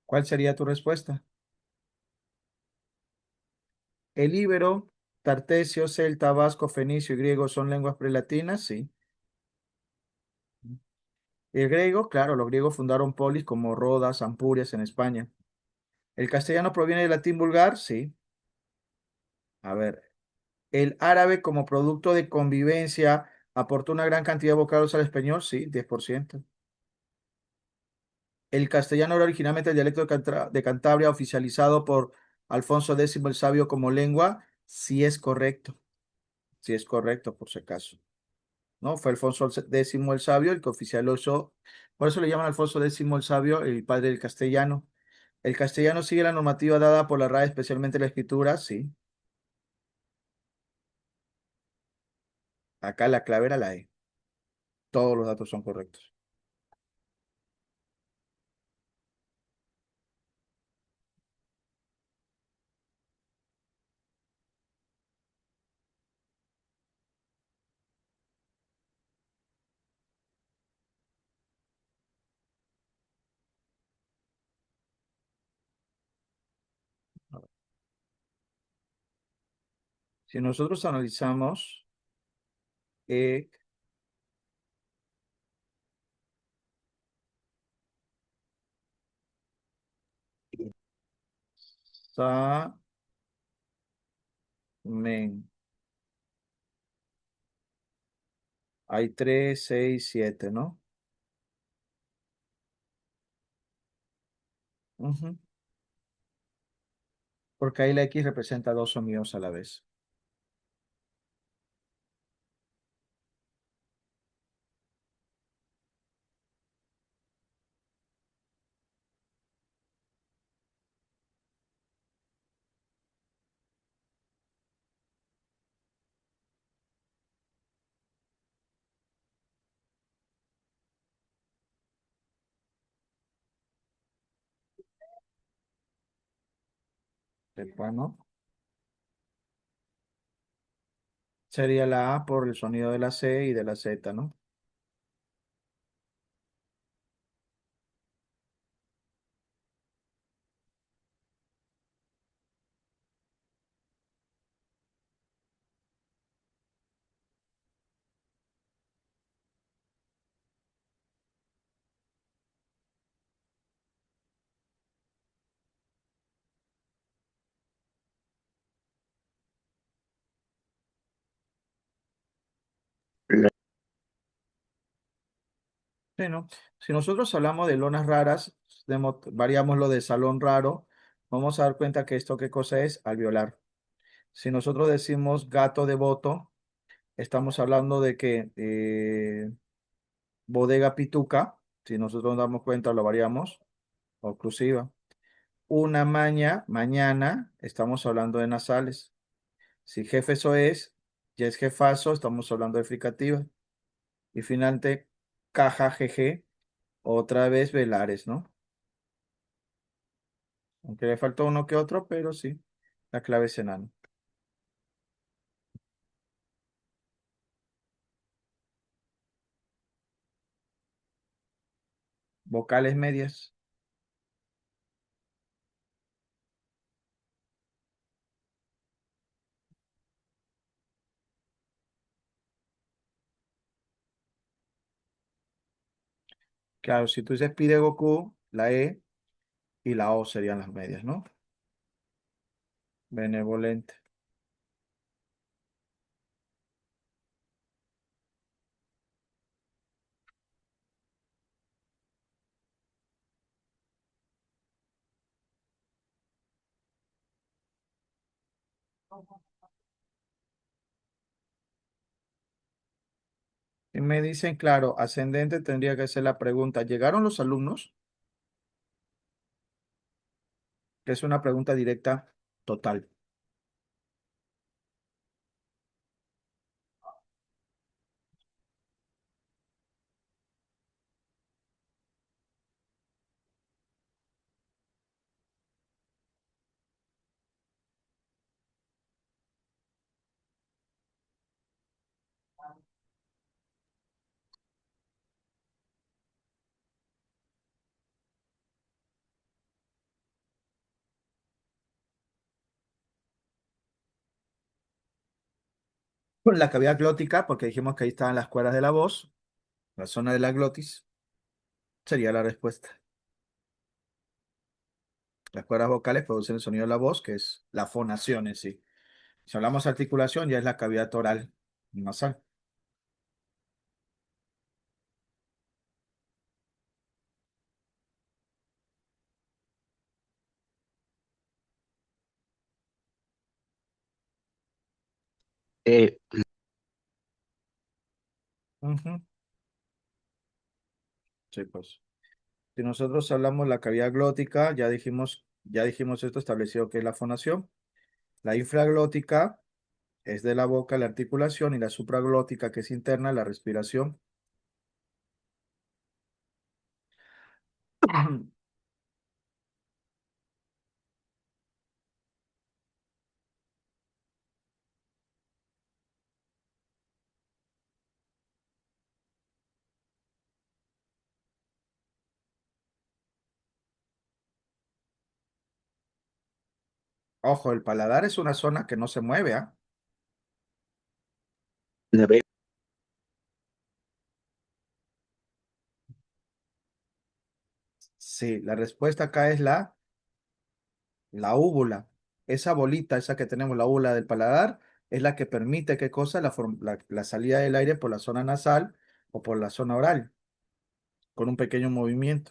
¿Cuál sería tu respuesta? El íbero, tartesio, celta, vasco, fenicio y griego son lenguas prelatinas, sí. El griego, claro, los griegos fundaron polis como Rodas, Ampurias en España. ¿El castellano proviene del latín vulgar? Sí. A ver, el árabe como producto de convivencia aportó una gran cantidad de vocablos al español, sí, 10%. El castellano era originalmente el dialecto de Cantabria oficializado por Alfonso X el Sabio como lengua, sí es correcto, por si acaso. ¿No? Fue Alfonso X el Sabio el que oficializó, por eso le llaman Alfonso X el Sabio, el padre del castellano. El castellano sigue la normativa dada por la RAE, especialmente la escritura, sí. Acá la clave era la E. Todos los datos son correctos. Si nosotros analizamos E, sa, men, hay 3, 6, 7, ¿no? Ujú. Porque ahí la X representa dos sonidos a la vez. Bueno, sería la A por el sonido de la C y de la Z, ¿no? Sí, ¿no? Si nosotros hablamos de lonas raras, variamos lo de salón raro, vamos a dar cuenta que esto qué cosa es alveolar. Si nosotros decimos gato devoto, estamos hablando de que bodega pituca, si nosotros nos damos cuenta, lo variamos, oclusiva. Una maña, mañana, estamos hablando de nasales. Si jefe eso es, ya es jefazo, estamos hablando de fricativa. Y finalmente, caja, jeje, otra vez velares, ¿no? Aunque le faltó uno que otro, pero sí, la clave es enano. Vocales medias. Claro, si tú dices pide Goku, la E y la O serían las medias, ¿no? Benevolente. Y me dicen, claro, ascendente tendría que ser la pregunta. ¿Llegaron los alumnos? Que es una pregunta directa total. Con la cavidad glótica, porque dijimos que ahí estaban las cuerdas de la voz, la zona de la glotis, sería la respuesta. Las cuerdas vocales producen el sonido de la voz, que es la fonación en sí. Si hablamos de articulación, ya es la cavidad oral nasal. Eh, Ujú. Sí, pues. Si nosotros hablamos de la cavidad glótica, ya dijimos esto establecido que es la fonación. La infraglótica es de la boca, la articulación, y la supraglótica, que es interna, la respiración. Ojo, el paladar es una zona que no se mueve, ¿ah? La B. Sí, la respuesta acá es la úvula. Esa bolita, esa que tenemos, la úvula del paladar, es la que permite, ¿qué cosa? La salida del aire por la zona nasal o por la zona oral, con un pequeño movimiento.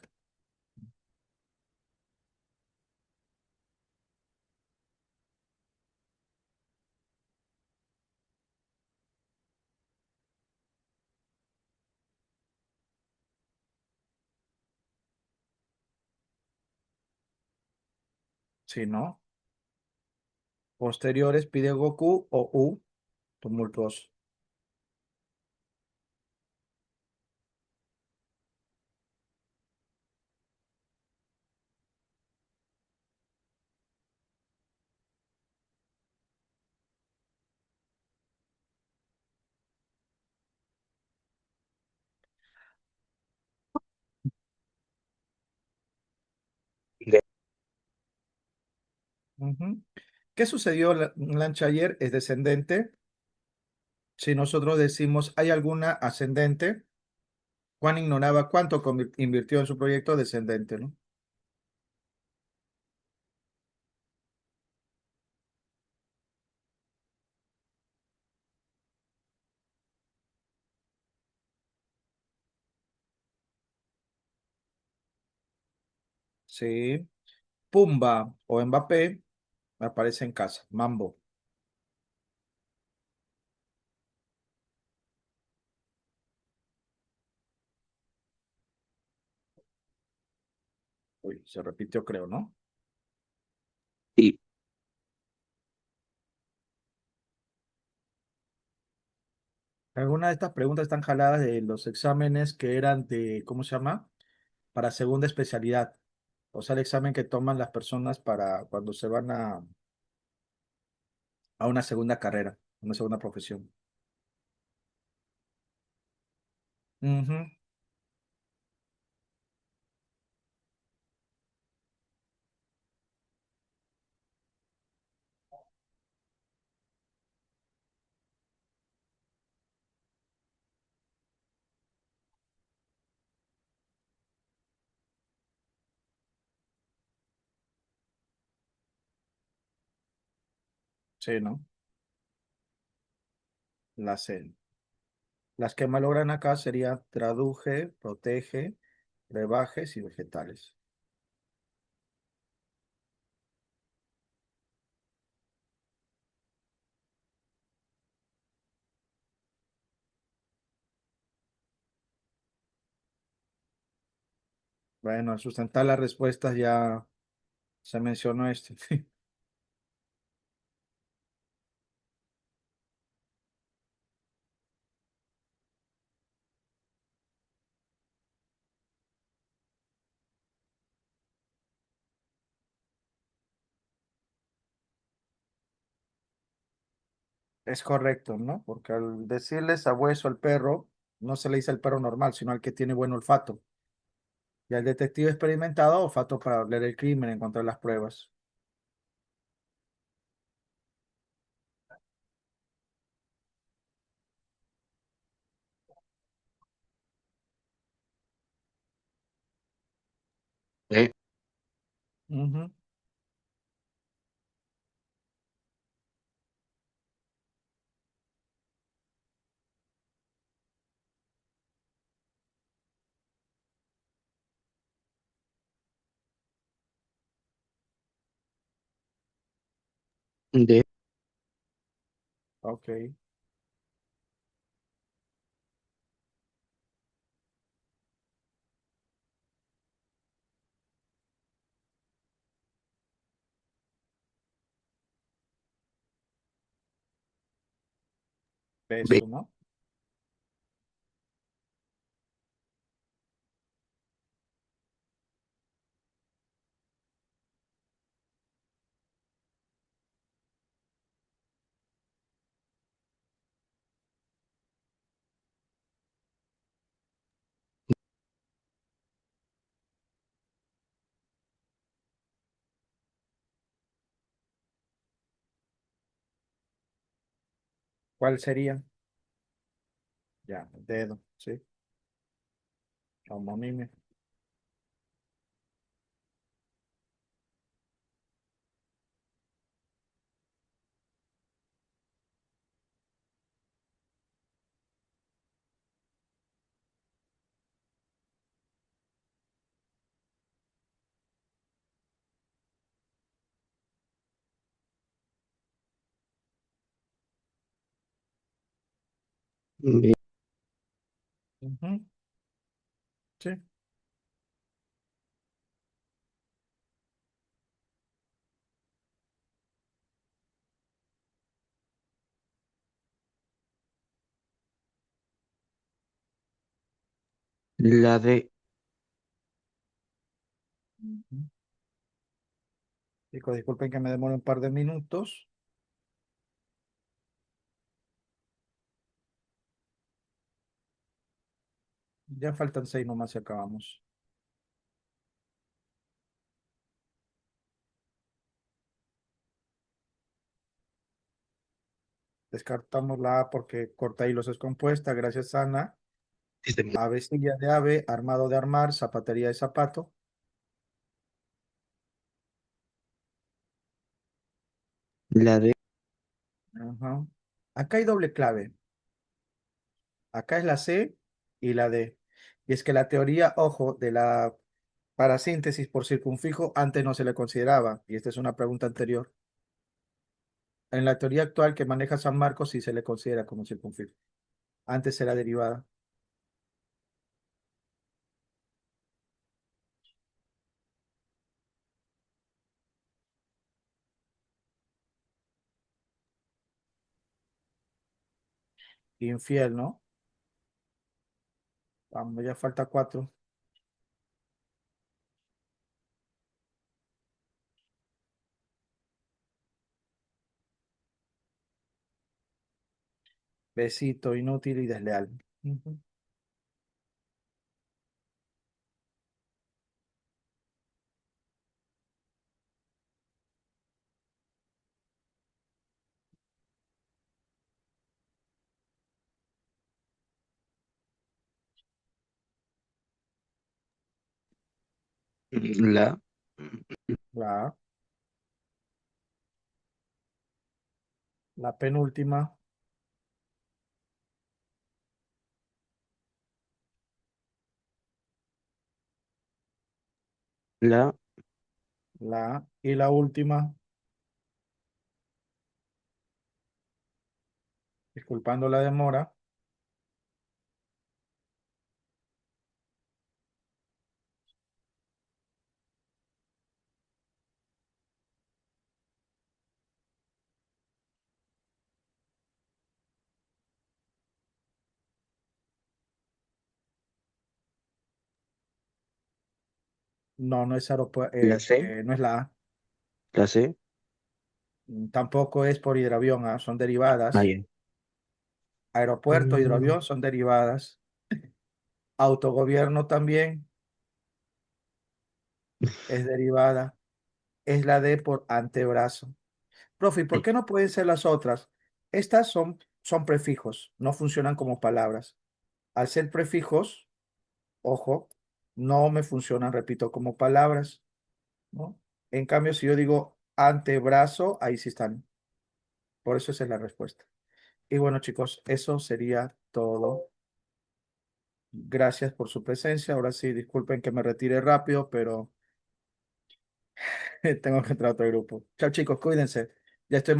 Si no, posteriores pide Goku o U, tumultuoso. D. Ujú. ¿Qué sucedió? Un lancha ayer es descendente. Si nosotros decimos, ¿hay alguna ascendente? Juan ignoraba cuánto invirtió en su proyecto descendente, ¿no? Sí. Pumba o Mbappé aparece en casa. Mambo. Uy, se repitió, creo, ¿no? Y Algunas de estas preguntas están jaladas de los exámenes que eran de, ¿cómo se llama? Para segunda especialidad. O sea, el examen que toman las personas para cuando se van a una segunda carrera, una segunda profesión. Ujú. Sí, ¿no? La C. Las que malogran acá serían traduje, protege, brebajes y vegetales. Bueno, al sustentar las respuestas ya se mencionó este. Es correcto, ¿no? Porque al decirle sabueso al perro, no se le dice al perro normal, sino al que tiene buen olfato. Y al detective experimentado, olfato para oler el crimen, encontrar las pruebas. D. Ujú. D. Ok, B. peso, ¿no? ¿Cuál sería? Ya, dedo, sí, homonimia. Bien. Ujú, sí. La D, Ujú. Chicos, disculpen que me demore un par de minutos. Ya faltan 6 nomás y acabamos. Descartamos la A porque corta hilos es compuesta. Gracias, Ana. sistema. Avecilla de ave, armado de armar, zapatería de zapato. La D, Ajá. Acá hay doble clave. Acá es la C y la D. Y es que la teoría, ojo, de la parasíntesis por circunfijo antes no se le consideraba. Y esta es una pregunta anterior. En la teoría actual que maneja San Marcos sí se le considera como circunfijo. Antes era derivada. Infiel, ¿no? Vamos, ya falta 4. Besito, inútil y desleal. Ujú. la, La, la penúltima, la, la y la última, disculpando la demora. No, no es la C, no es la A. la C. Tampoco es por hidroavión, ¿ah? Son Ah, derivadas. ya. Aeropuerto, Mm, hidroavión son derivadas. Autogobierno también es derivada. Es la D por antebrazo. Profe, ¿y por ay, qué no pueden ser las otras? Estas son prefijos, no funcionan como palabras. Al ser prefijos, ojo, no me funcionan, repito, como palabras, ¿no? En cambio, si yo digo antebrazo, ahí sí están. Por eso esa es la respuesta. Y bueno, chicos, eso sería todo. Gracias por su presencia. Ahora sí, disculpen que me retire rápido, pero tengo que entrar a otro grupo. Chao, chicos, cuídense. Ya estoy